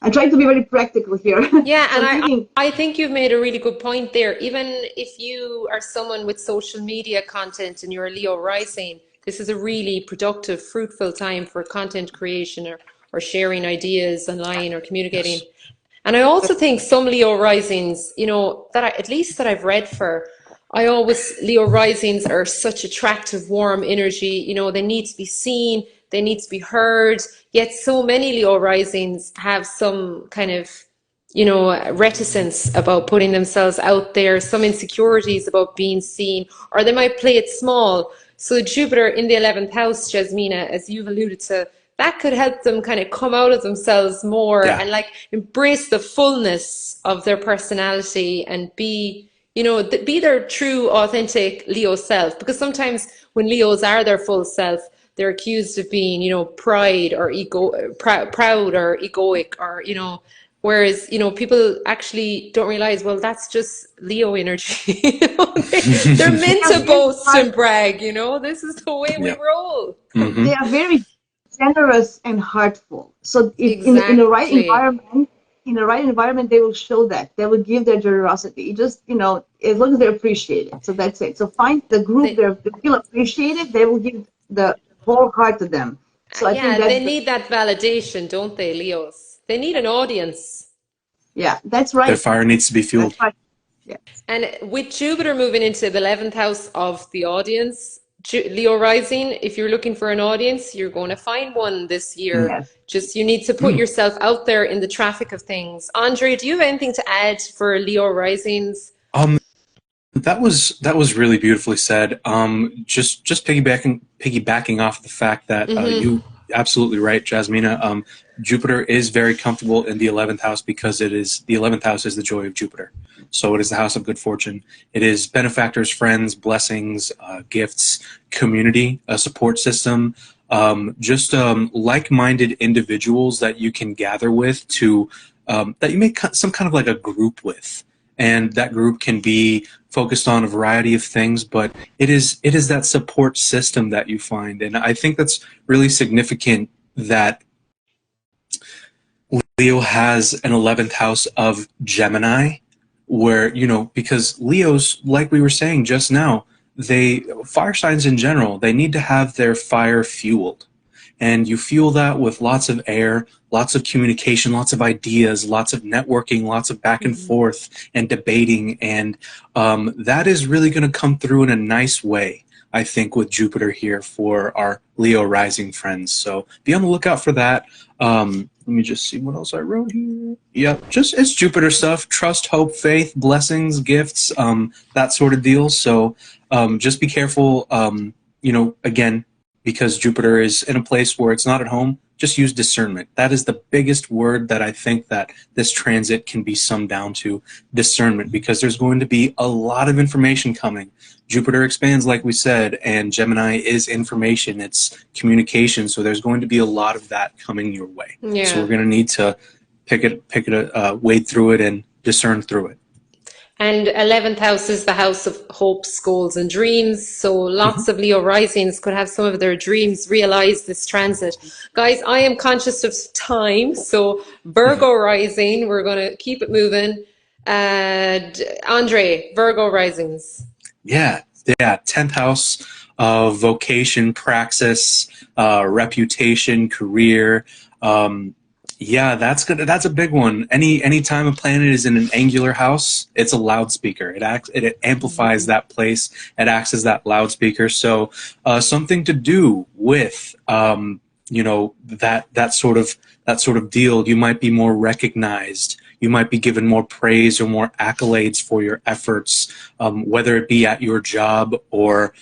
I'm trying to be very practical here. Yeah, and I think you've made a really good point there. Even if you are someone with social media content and you're a Leo rising, this is a really productive, fruitful time for content creation or sharing ideas online or communicating. Yes. And I also think some Leo risings, you know, at least that I've read for, Leo risings are such attractive, warm energy. You know, they need to be seen, they need to be heard. Yet so many Leo risings have some kind of, you know, reticence about putting themselves out there, some insecurities about being seen, or they might play it small. So Jupiter in the 11th house, Jasmina, as you've alluded to, that could help them kind of come out of themselves more and like embrace the fullness of their personality and be, you know, be their true, authentic Leo self. Because sometimes when Leos are their full self, they're accused of being, you know, proud or proud or egoic, or, you know, whereas, you know, people actually don't realize, well, that's just Leo energy. You know, they're meant to boast and brag, you know, this is the way we roll. They are very generous and heartful. So if Exactly. in the right environment, they will show that. They will give their generosity. You just, you know, as long as they're appreciated. So that's it. So find the group they feel appreciated, they will give the whole heart to them. So I think they need that validation, don't they, Leos? They need an audience. Yeah, that's right. Their fire needs to be fueled. Right. Yeah. And with Jupiter moving into the 11th house of the audience, Leo rising, if you're looking for an audience, you're going to find one this year. Yes. Just you need to put yourself out there in the traffic of things. Andre, do you have anything to add for Leo risings? That was really beautifully said. Just piggybacking off the fact that you absolutely right, Jasmina. Jupiter is very comfortable in the 11th house because the 11th house is the joy of Jupiter. So it is the house of good fortune. It is benefactors, friends, blessings, gifts, community, a support system, just like-minded individuals that you can gather with to that you make some kind of like a group with. And that group can be focused on a variety of things, but it is that support system that you find. And I think that's really significant that Leo has an 11th house of Gemini, where, you know, because Leos, like we were saying just now, fire signs in general, they need to have their fire fueled. And you fuel that with lots of air, lots of communication, lots of ideas, lots of networking, lots of back and forth and debating. And that is really going to come through in a nice way, I think, with Jupiter here for our Leo rising friends. So be on the lookout for that. Let me just see what else I wrote here. Yep, just it's Jupiter stuff. Trust, hope, faith, blessings, gifts, that sort of deal. So just be careful, you know, again, because Jupiter is in a place where it's not at home, just use discernment. That is the biggest word that I think that this transit can be summed down to, discernment, because there's going to be a lot of information coming. Jupiter expands, like we said, and Gemini is information, it's communication, so there's going to be a lot of that coming your way. Yeah. So we're going to need to wade through it and discern through it. And 11th house is the house of hopes, goals, and dreams. So lots of Leo risings could have some of their dreams realized this transit. Guys, I am conscious of time. So Virgo rising, we're going to keep it moving. Andre, Virgo risings. Yeah. 10th house of vocation, praxis, reputation, career. Yeah, that's good. That's a big one. Any time a planet is in an angular house, it's a loudspeaker. It amplifies that place. It acts as that loudspeaker. So something to do with you know, that sort of deal. You might be more recognized. You might be given more praise or more accolades for your efforts, whether it be at your job or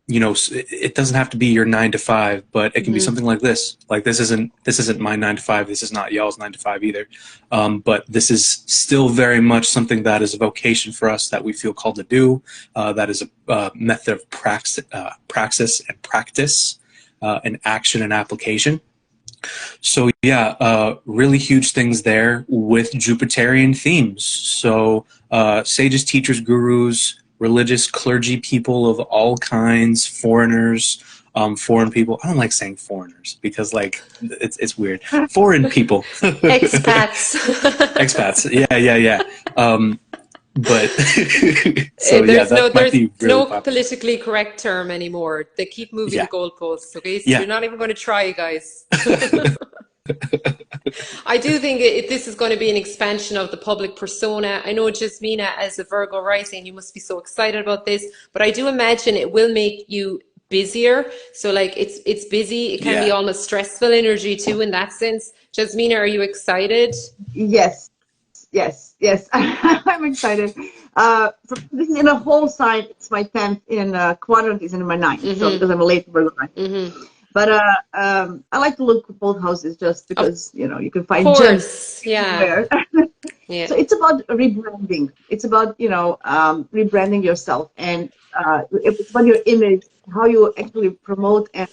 you know, it doesn't have to be your 9 to 5, but it can be something like this. Like this isn't my 9 to 5. This is not y'all's 9 to 5 either. But this is still very much something that is a vocation for us that we feel called to do. That is a method of praxis and practice, and action and application. So yeah, really huge things there with Jupiterian themes. So sages, teachers, gurus, religious clergy people of all kinds, foreigners, foreign people. I don't like saying foreigners because like it's weird. Foreign people. Expats. Expats. Yeah. But so there's really no popular. politically correct term anymore. They keep moving the goalposts. Okay, so you're not even going to try, guys. I do think this is going to be an expansion of the public persona. I know, Jasmina, as a Virgo rising, you must be so excited about this, but I do imagine it will make you busier. So like it's busy. It can be almost stressful energy too in that sense. Jasmina, are you excited? Yes. I'm excited. This is in a whole sign. It's my 10th in quadrant is in my 9th. So because I'm a late Virgo. But I like to look at both houses just because, you know, you can find Of gems course, yeah. everywhere. Yeah. So it's about rebranding. It's about, you know, rebranding yourself, and it's about your image, how you actually promote and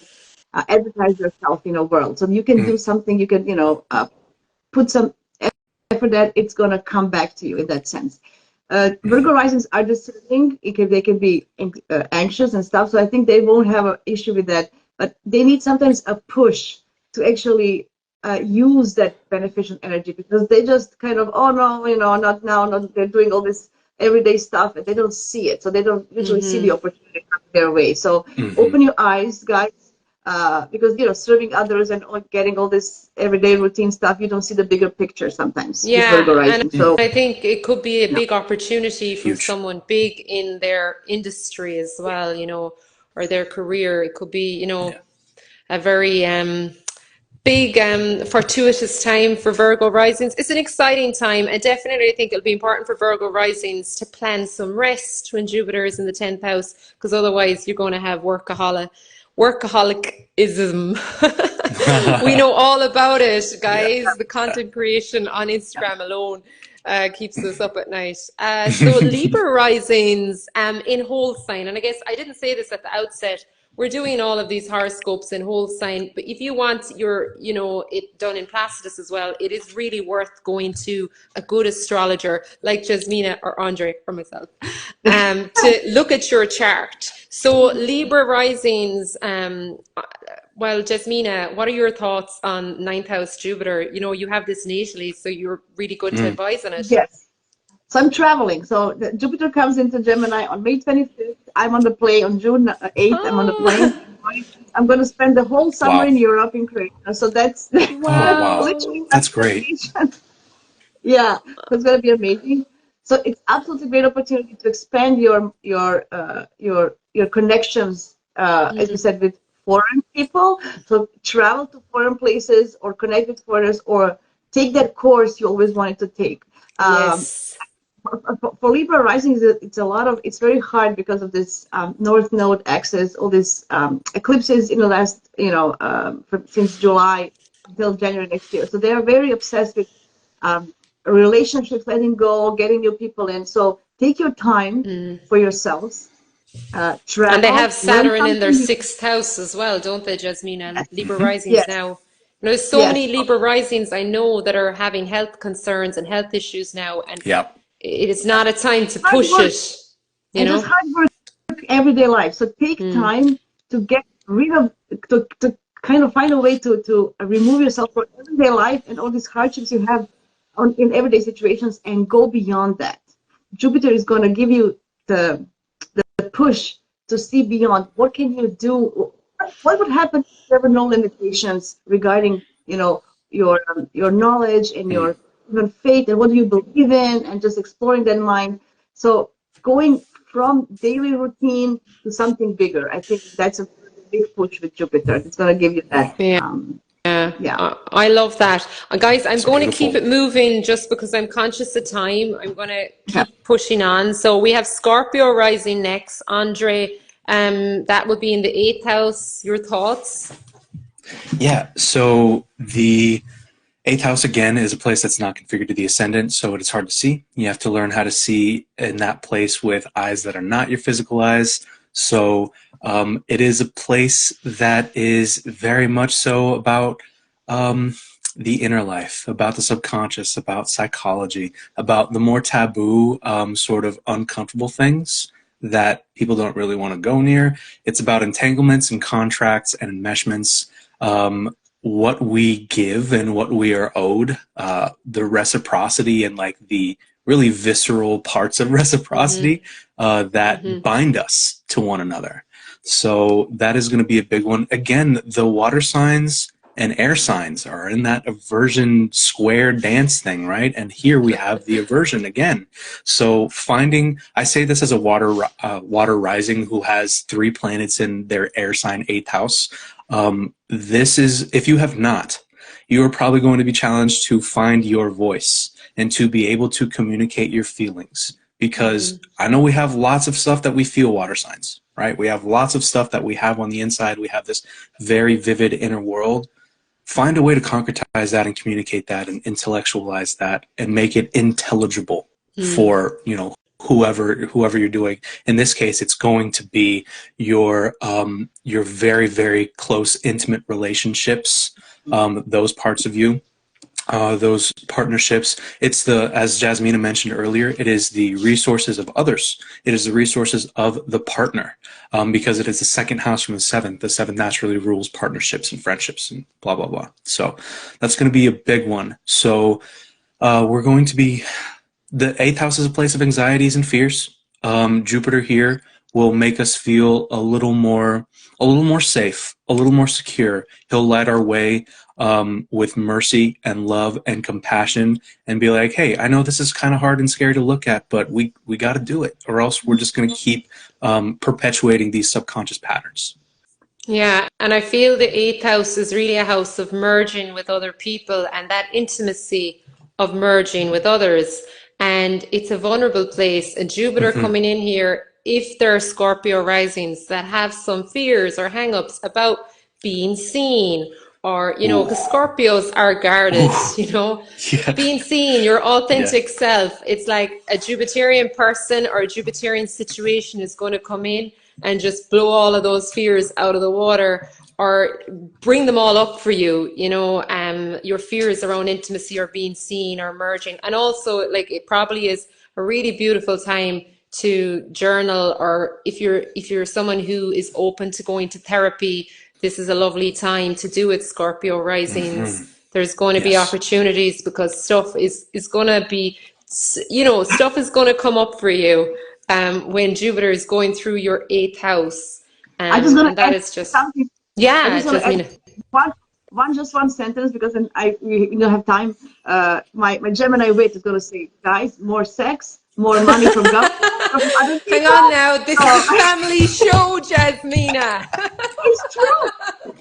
advertise yourself in a world. So you can do something, you can, you know, put some effort that it's going to come back to you in that sense. Virgo risings are discerning. They can be anxious and stuff. So I think they won't have an issue with that. But they need sometimes a push to actually use that beneficial energy, because they just kind of, oh no, you know, not now. Not, they're doing all this everyday stuff and they don't see it. So they don't usually see the opportunity coming their way. So open your eyes, guys. Because, you know, serving others and getting all this everyday routine stuff, you don't see the bigger picture sometimes with Virgo Yeah, and rising. So I think it could be a no. big opportunity for Huge. someone big in their industry as well, you know, or their career. It could be, you know, a very big fortuitous time for Virgo risings. It's an exciting time, and definitely I think it'll be important for Virgo risings to plan some rest when Jupiter is in the 10th house, because otherwise you're going to have workaholicism. We know all about it, guys. The content creation on Instagram alone keeps us up at night. So Libra risings in whole sign, and I guess I didn't say this at the outset. We're doing all of these horoscopes in whole sign, but if you want your, you know, it done in Placidus as well, it is really worth going to a good astrologer like Jasmina or Andre or myself to look at your chart. So Libra risings, well, Jasmina, what are your thoughts on 9th house Jupiter? You know, you have this natally, so you're really good to advise on it. Yes. So I'm traveling. So Jupiter comes into Gemini on May 25th. I'm on the plane on June 8th. I'm on the plane. I'm going to spend the whole summer in Europe, in Croatia. So that's literally That's great. Yeah, it's going to be amazing. So it's absolutely great opportunity to expand your connections, as you said, with foreign people. So travel to foreign places or connect with foreigners or take that course you always wanted to take. Yes. For Libra rising, it's very hard because of this North Node axis, all these eclipses in the last, you know, since July until January next year. So they are very obsessed with relationships, letting go, getting new people in. So take your time for yourselves. Travel. And they have Saturn in their 6th house as well, don't they, Jasmina? Yes. Libra risings Yes. now. There's so many Libra risings I know that are having health concerns and health issues now, and it is not a time to push it. You know, just hard work, everyday life. So take time to get rid of, to kind of find a way to remove yourself from everyday life and all these hardships you have in everyday situations, and go beyond that. Jupiter is going to give you the push to see beyond. What can you do? What would happen if there were no limitations regarding, you know, your knowledge and your even faith, and what do you believe in, and just exploring that mind. So going from daily routine to something bigger, I think that's a big push with Jupiter. It's going to give you that. I love that. Guys, I'm going to keep it moving just because I'm conscious of time. I'm going to keep pushing on. So we have Scorpio rising next. Andre, that would be in the 8th house. Your thoughts? Yeah, so the 8th house, again, is a place that's not configured to the ascendant, so it is hard to see. You have to learn how to see in that place with eyes that are not your physical eyes. So it is a place that is very much so about the inner life, about the subconscious, about psychology, about the more taboo, sort of uncomfortable things that people don't really want to go near. It's about entanglements and contracts and enmeshments, what we give and what we are owed, the reciprocity and like the really visceral parts of reciprocity that bind us to one another. So that is going to be a big one. Again, the water signs and air signs are in that aversion square dance thing, right? And here we have the aversion again. So finding, I say this as a water rising who has 3 planets in their air sign 8th house. This is, if you have not, you are probably going to be challenged to find your voice and to be able to communicate your feelings because I know we have lots of stuff that we feel, water signs, right? We have lots of stuff that we have on the inside. We have this very vivid inner world. Find a way to concretize that and communicate that and intellectualize that and make it intelligible for, you know, whoever you're doing. In this case, it's going to be your very, very close, intimate relationships, those parts of you. Those partnerships, it's the, as Jasmina mentioned earlier, it is the resources of others. It is the resources of the partner, because it is the second house from the seventh. The seventh naturally rules partnerships and friendships and blah, blah, blah. So that's going to be a big one. So we're going to be, the eighth house is a place of anxieties and fears. Jupiter here will make us feel a little more safe, a little more secure. He'll light our way with mercy and love and compassion and be like, hey, I know this is kind of hard and scary to look at, but we got to do it, or else we're just going to keep perpetuating these subconscious patterns. Yeah, and I feel the eighth house is really a house of merging with other people and that intimacy of merging with others. And it's a vulnerable place. And Jupiter coming in here, if there are Scorpio risings that have some fears or hang-ups about being seen, or, you know, because Scorpios are guarded, you know, being seen, your authentic self. It's like a Jupiterian person or a Jupiterian situation is going to come in and just blow all of those fears out of the water, or bring them all up for you, you know, your fears around intimacy or being seen or merging. And also, like, it probably is a really beautiful time to journal, or if you're someone who is open to going to therapy, this is a lovely time to do it, Scorpio risings. There's going to be opportunities, because stuff is going to be, you know, stuff is going to come up for you when Jupiter is going through your eighth house. I just gonna that is just something. yeah, Jasmina. One sentence, because then we don't have time. My Gemini wait is gonna say, guys, more sex, more money from government. Hang on now, this is a family show, Jasmina. It's true.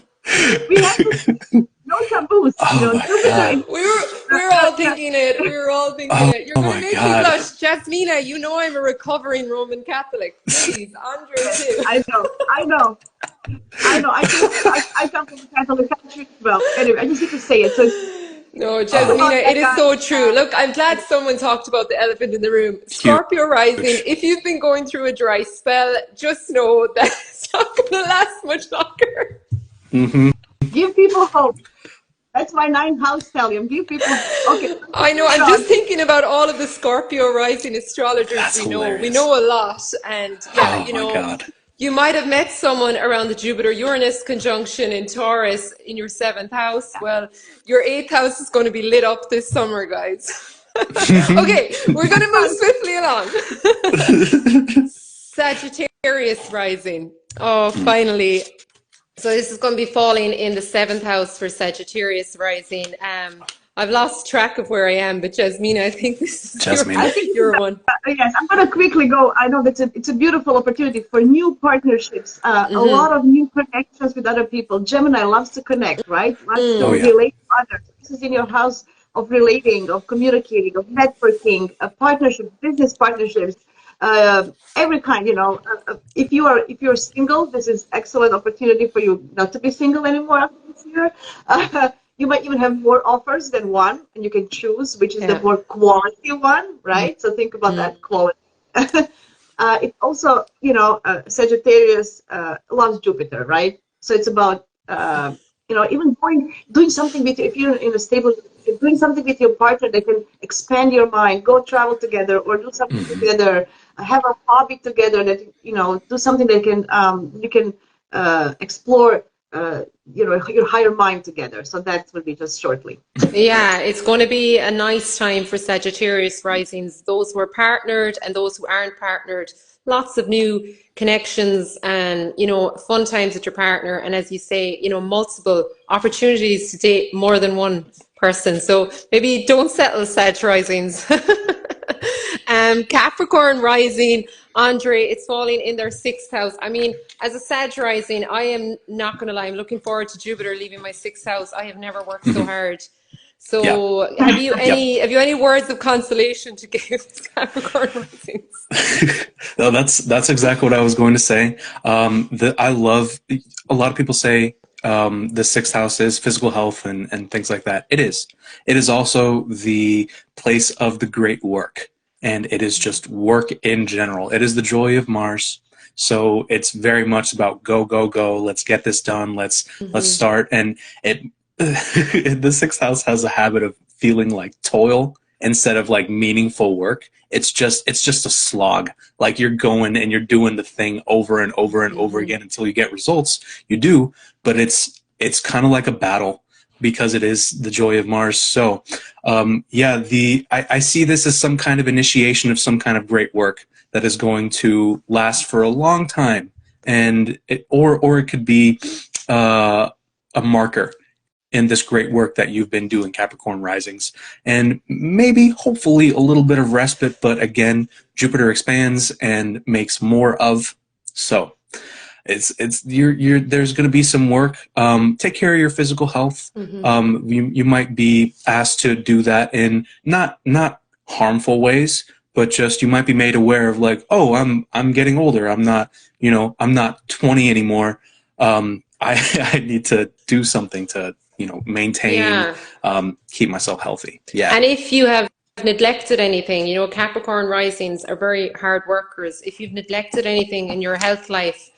We have to, no taboos. You know, we're all thinking it. We were all thinking it. You're going to make me blush, Jasmina. You know I'm a recovering Roman Catholic. Please, Andre too. I know. I come from a Catholic country. Well, anyway, I just need to say it. So. No, Jasmina, it is so true. Look, I'm glad someone talked about the elephant in the room. Scorpio rising, if you've been going through a dry spell, just know that it's not going to last much longer. Give people hope. That's my ninth house stellium. Give people, okay. I know, I'm just thinking about all of the Scorpio rising astrologers. That's hilarious. We know a lot. And yeah, you know, you might have met someone around the Jupiter-Uranus conjunction in Taurus in your seventh house. Well, your eighth house is going to be lit up this summer, guys. Okay, we're going to move swiftly along. Sagittarius rising. Oh, finally. So this is going to be falling in the seventh house for Sagittarius rising. I've lost track of where I am, but Jasmina, I think this is your one. Yes, I'm going to quickly go. I know that it's a beautiful opportunity for new partnerships, a lot of new connections with other people. Gemini loves to connect, right? Loves to relate to others. This is in your house of relating, of communicating, of networking, partnerships, business partnerships. Every kind, you know. If you're single, this is excellent opportunity for you not to be single anymore after this year. You might even have more offers than one, and you can choose which is the more quality one, right? So think about that quality. It's also, you know, Sagittarius loves Jupiter, right? So it's about, you know, even doing something with you, if you're in a stable, doing something with your partner that can expand your mind, go travel together, or do something together, have a hobby together that, you know, do something that can, you can explore, you know, your higher mind together. So that will be just shortly. Yeah, it's going to be a nice time for Sagittarius risings, those who are partnered and those who aren't partnered. Lots of new connections and, you know, fun times with your partner. And as you say, you know, multiple opportunities to date more than one person. So maybe don't settle, Sag risings. Capricorn rising, Andre, it's falling in their sixth house. I mean, as a Sag rising, I am not going to lie, I'm looking forward to Jupiter leaving my sixth house. I have never worked so hard So Yep. have you any words of consolation to give Capricorn risings? No, that's exactly what I was going to say. I love, a lot of people say the sixth house is physical health and things like that. It is. It is also the place of the great work, and it is just work in general. It is the joy of Mars. So it's very much about go, go, go. Let's get this done. Let's start. And it the sixth house has a habit of feeling like toil instead of like meaningful work. It's just a slog. Like you're going and you're doing the thing over and over and over again until you get results. You do, but it's kind of like a battle because it is the joy of Mars. So I see this as some kind of initiation of some kind of great work that is going to last for a long time, and or it could be a marker in this great work that you've been doing, Capricorn risings, and maybe hopefully a little bit of respite, but again, Jupiter expands and makes more of. So there's going to be some work. Take care of your physical health. You might be asked to do that in not harmful ways, but just you might be made aware of like, oh, I'm getting older. I'm not 20 anymore. I need to do something to maintain, keep myself healthy. Yeah. And if you have neglected anything, Capricorn risings are very hard workers. If you've neglected anything in your health life,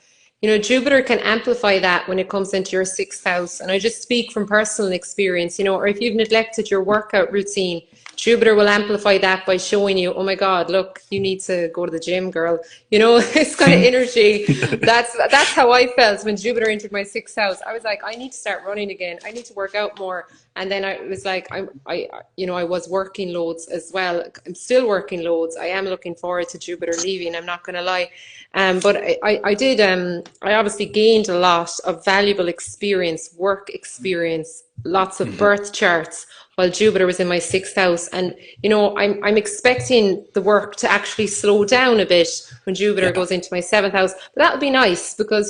Jupiter can amplify that when it comes into your sixth house. And I just speak from personal experience, or if you've neglected your workout routine, Jupiter will amplify that by showing you, oh my God, look, you need to go to the gym, girl. This kind of energy. That's how I felt when Jupiter entered my sixth house. I was like, I need to start running again. I need to work out more. And then I was like, I was working loads as well. I'm still working loads. I am looking forward to Jupiter leaving. I'm not going to lie. But I obviously gained a lot of valuable experience, work experience, lots of birth charts while Jupiter was in my sixth house. And, I'm expecting the work to actually slow down a bit when Jupiter goes into my seventh house. But that would be nice because,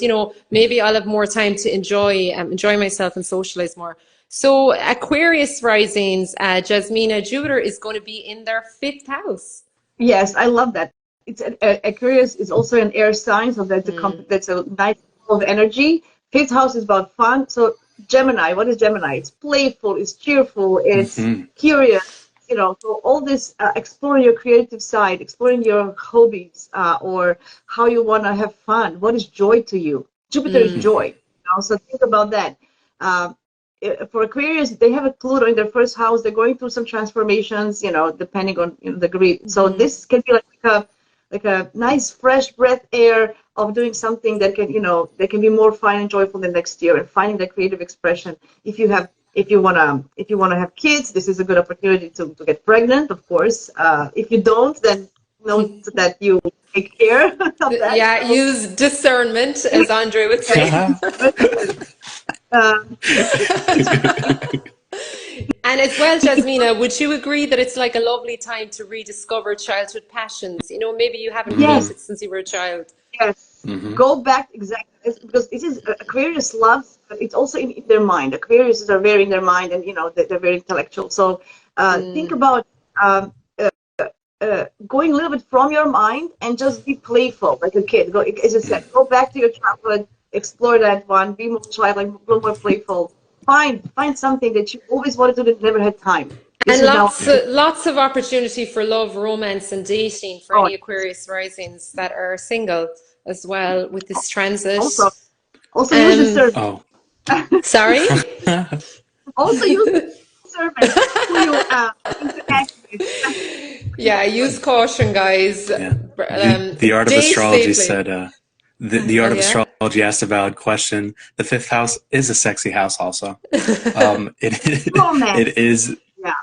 maybe I'll have more time to enjoy myself and socialize more. So Aquarius risings, Jasmina, Jupiter is going to be in their fifth house. Yes, I love that. It's Aquarius is also an air sign, so that's a nice flow of energy. Fifth house is about fun. So Gemini, what is Gemini? It's playful, it's cheerful, it's curious. So all this exploring your creative side, exploring your hobbies, or how you want to have fun. What is joy to you? Jupiter is joy. So think about that. For Aquarius, they have a Pluto in their first house. They're going through some transformations, depending on the degree. So this can be like a nice fresh breath air of doing something that can be more fun and joyful the next year, and finding that creative expression. If you wanna have kids, this is a good opportunity to get pregnant, of course. If you don't, then note that you take care of that. Yeah, use discernment, as Andre would say. And as well, Jasmina, would you agree that it's like a lovely time to rediscover childhood passions? Maybe you haven't felt it since you were a child. Yes. Go back, exactly, because this is Aquarius loves, but it's also in their mind. Aquariuses are very in their mind, and they're very intellectual. So think about going a little bit from your mind and just be playful like a kid. As I said, go back to your childhood, explore that one, be more childlike, a little more playful. Find something that you always wanted to do that never had time. And lots of opportunity for love, romance, and dating for any Aquarius risings that are single as well with this transit. Also use the servant. Sorry? Also use the servant who you interact with. Yeah, use caution, guys. Yeah. The Art of Astrology said... The Art of Astrology asked a valid question. The fifth house is a sexy house also. It is.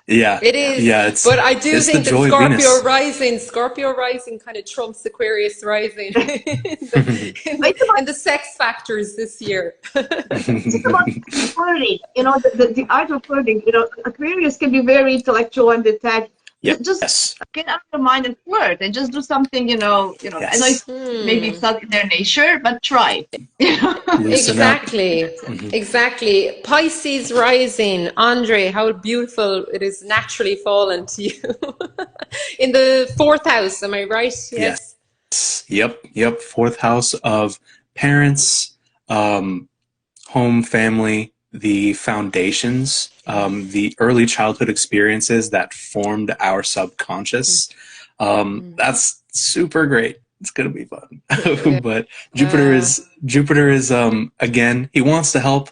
Yeah. It is. Yeah, but I do think that Scorpio rising kind of trumps Aquarius rising in the sex factors this year. It's about flirting. The art of flirting. Aquarius can be very intellectual and detached. Yes. Get out of your mind and flirt and just do something, Yes. I know maybe it's not in their nature, but try. Loosen up. Exactly. Pisces rising. Andre, how beautiful it is naturally fallen to you. In the fourth house, am I right? Yes. Yep. Fourth house of parents, home, family, the foundations, the early childhood experiences that formed our subconscious. That's super great. It's gonna be fun. But Jupiter is again, he wants to help.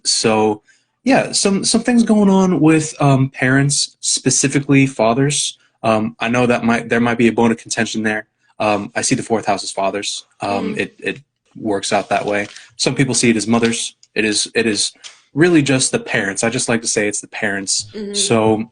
So yeah, some things going on with parents, specifically fathers. I know that there might be a bone of contention there. I see the fourth house as fathers. It works out that way. Some people see it as mothers. It is really just the parents. I just like to say it's the parents. So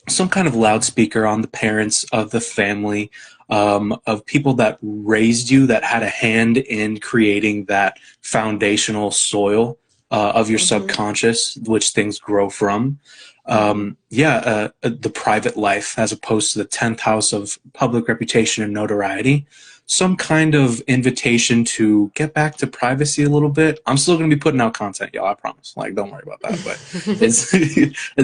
some kind of loudspeaker on the parents of the family, of people that raised you, that had a hand in creating that foundational soil of your subconscious, which things grow from. The private life, as opposed to the 10th house of public reputation and notoriety. Some kind of invitation to get back to privacy a little bit. I'm still going to be putting out content, y'all, I promise. Like, don't worry about that. But it's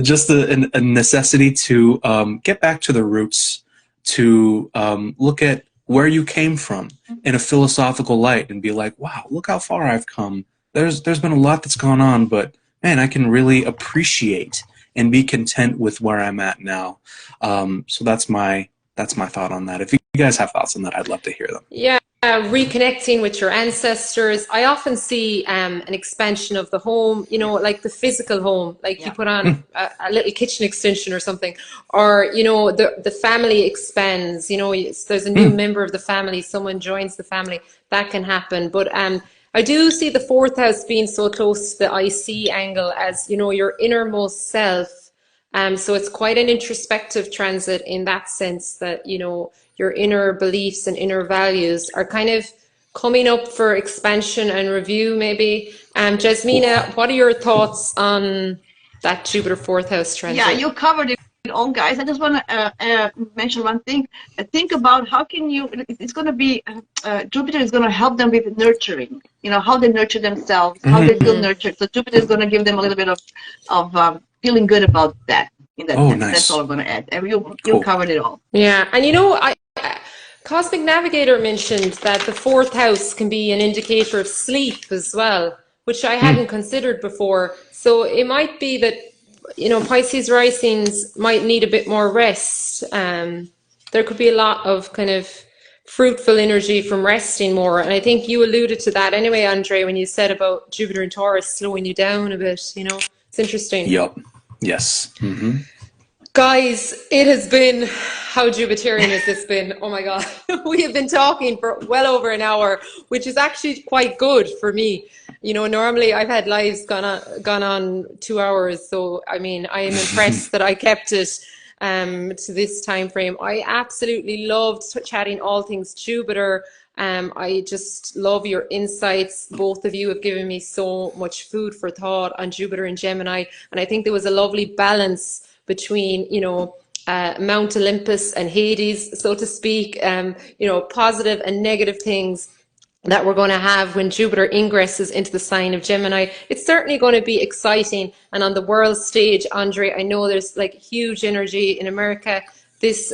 just a necessity to get back to the roots, to look at where you came from in a philosophical light and be like, wow, look how far I've come. There's been a lot that's gone on, but man, I can really appreciate and be content with where I'm at now. So that's my thought on that. If you guys have thoughts on that, I'd love to hear them. Yeah, reconnecting with your ancestors. I often see an expansion of the home, like the physical home, like you put on a little kitchen extension or something, or, the family expands, there's a new member of the family, someone joins the family, that can happen. But I do see the fourth house being so close to the IC angle as, your innermost self. So it's quite an introspective transit in that sense that, your inner beliefs and inner values are kind of coming up for expansion and review, maybe. Jasmina, what are your thoughts on that Jupiter fourth house transit? Yeah, you covered it all, guys. I just want to mention one thing. Think about how can you, it's going to be, Jupiter is going to help them with nurturing, how they nurture themselves, how they feel nurtured. So Jupiter is going to give them a little bit of feeling good about that. In that sense. Nice. That's all I'm going to add. And you covered it all. Yeah, and Cosmic Navigator mentioned that the fourth house can be an indicator of sleep as well, which I hadn't considered before. So it might be that, Pisces risings might need a bit more rest. There could be a lot of kind of fruitful energy from resting more. And I think you alluded to that anyway, Andre, when you said about Jupiter and Taurus slowing you down a bit, It's interesting. Yep. Yes. Guys, it has been, how Jupiterian has this been? Oh my God. We have been talking for well over an hour, which is actually quite good for me. Normally I've had lives gone on 2 hours. So, I am impressed that I kept it to this time frame. I absolutely loved chatting all things Jupiter. I just love your insights. Both of you have given me so much food for thought on Jupiter and Gemini. And I think there was a lovely balance between, Mount Olympus and Hades, so to speak, positive and negative things that we're going to have when Jupiter ingresses into the sign of Gemini. It's certainly going to be exciting. And on the world stage, Andre, I know there's like huge energy in America this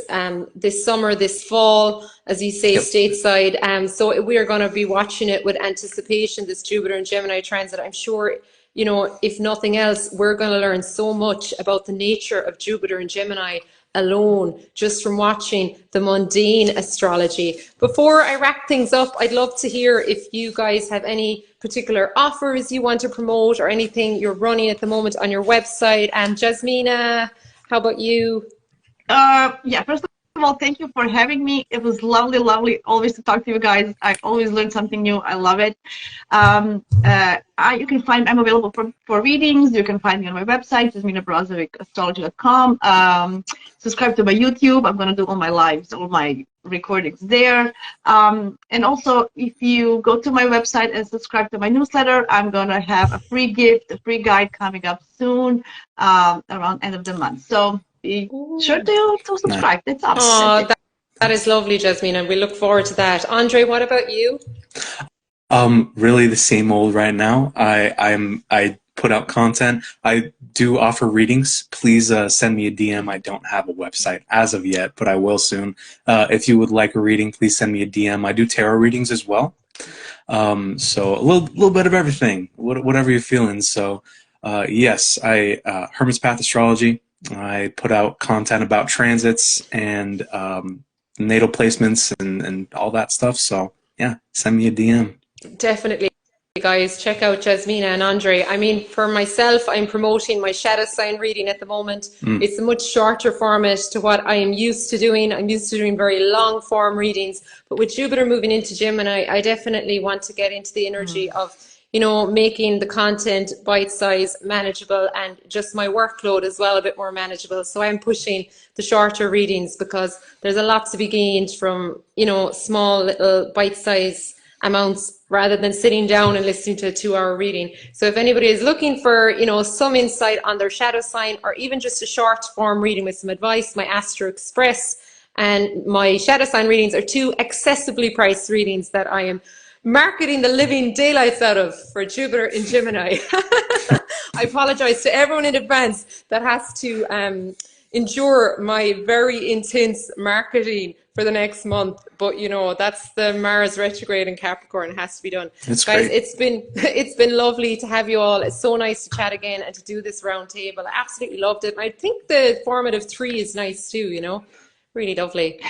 summer, this fall, as you say, stateside. So we are going to be watching it with anticipation, this Jupiter and Gemini transit. I'm sure, if nothing else, we're going to learn so much about the nature of Jupiter and Gemini alone, just from watching the mundane astrology. Before I wrap things up, I'd love to hear if you guys have any particular offers you want to promote or anything you're running at the moment on your website. And Jasmina, how about you? First of all, thank you for having me. It was lovely always to talk to you guys. I always learn something new. I love it. You can find, I'm available for readings. You can find me on my website, Jasmina Brozovic Astrology.com. Subscribe to my YouTube. I'm going to do all my lives, all my recordings there. And also, if you go to my website and subscribe to my newsletter, I'm going to have a free gift, a free guide coming up soon, around end of the month. So be sure to subscribe. That's all. Oh, that is lovely, Jasmina. We look forward to that. Andre, what about you? Really the same old right now. I put out content. I do offer readings. Please send me a DM. I don't have a website as of yet, but I will soon. If you would like a reading, please send me a DM. I do tarot readings as well. So a little bit of everything, whatever you're feeling. So yes, Hermits Path Astrology. I put out content about transits and natal placements and all that stuff. So yeah, send me a DM. Definitely, guys, check out Jasmina and Andre. I mean, for myself, I'm promoting my shadow sign reading at the moment. It's a much shorter format to what I am used to doing. I'm used to doing very long form readings, but with Jupiter moving into Gemini, I definitely want to get into the energy of, you know, making the content bite-sized, manageable, and just my workload as well a bit more manageable. So I'm pushing the shorter readings because there's a lot to be gained from, you know, small little bite-sized amounts rather than sitting down and listening to a 2-hour reading. So if anybody is looking for, you know, some insight on their shadow sign or even just a short form reading with some advice, my Astro Express and my shadow sign readings are 2 accessibly priced readings that I am marketing the living daylights out of for Jupiter in Gemini. I apologize to everyone in advance that has to endure my very intense marketing for the next month, but you know, that's the Mars retrograde in Capricorn. It has to be done. That's guys great. it's been lovely to have you all. It's so nice to chat again and to do this round table. I absolutely loved it, and I think the format of 3 is nice too, you know, really lovely.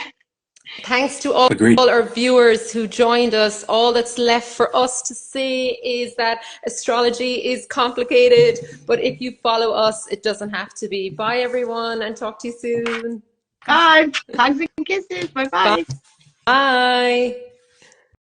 Thanks to all our viewers who joined us. All that's left for us to say is that astrology is complicated, but if you follow us, it doesn't have to be. Bye, everyone, and talk to you soon. Bye. Hugs and kisses. Bye-bye. Bye.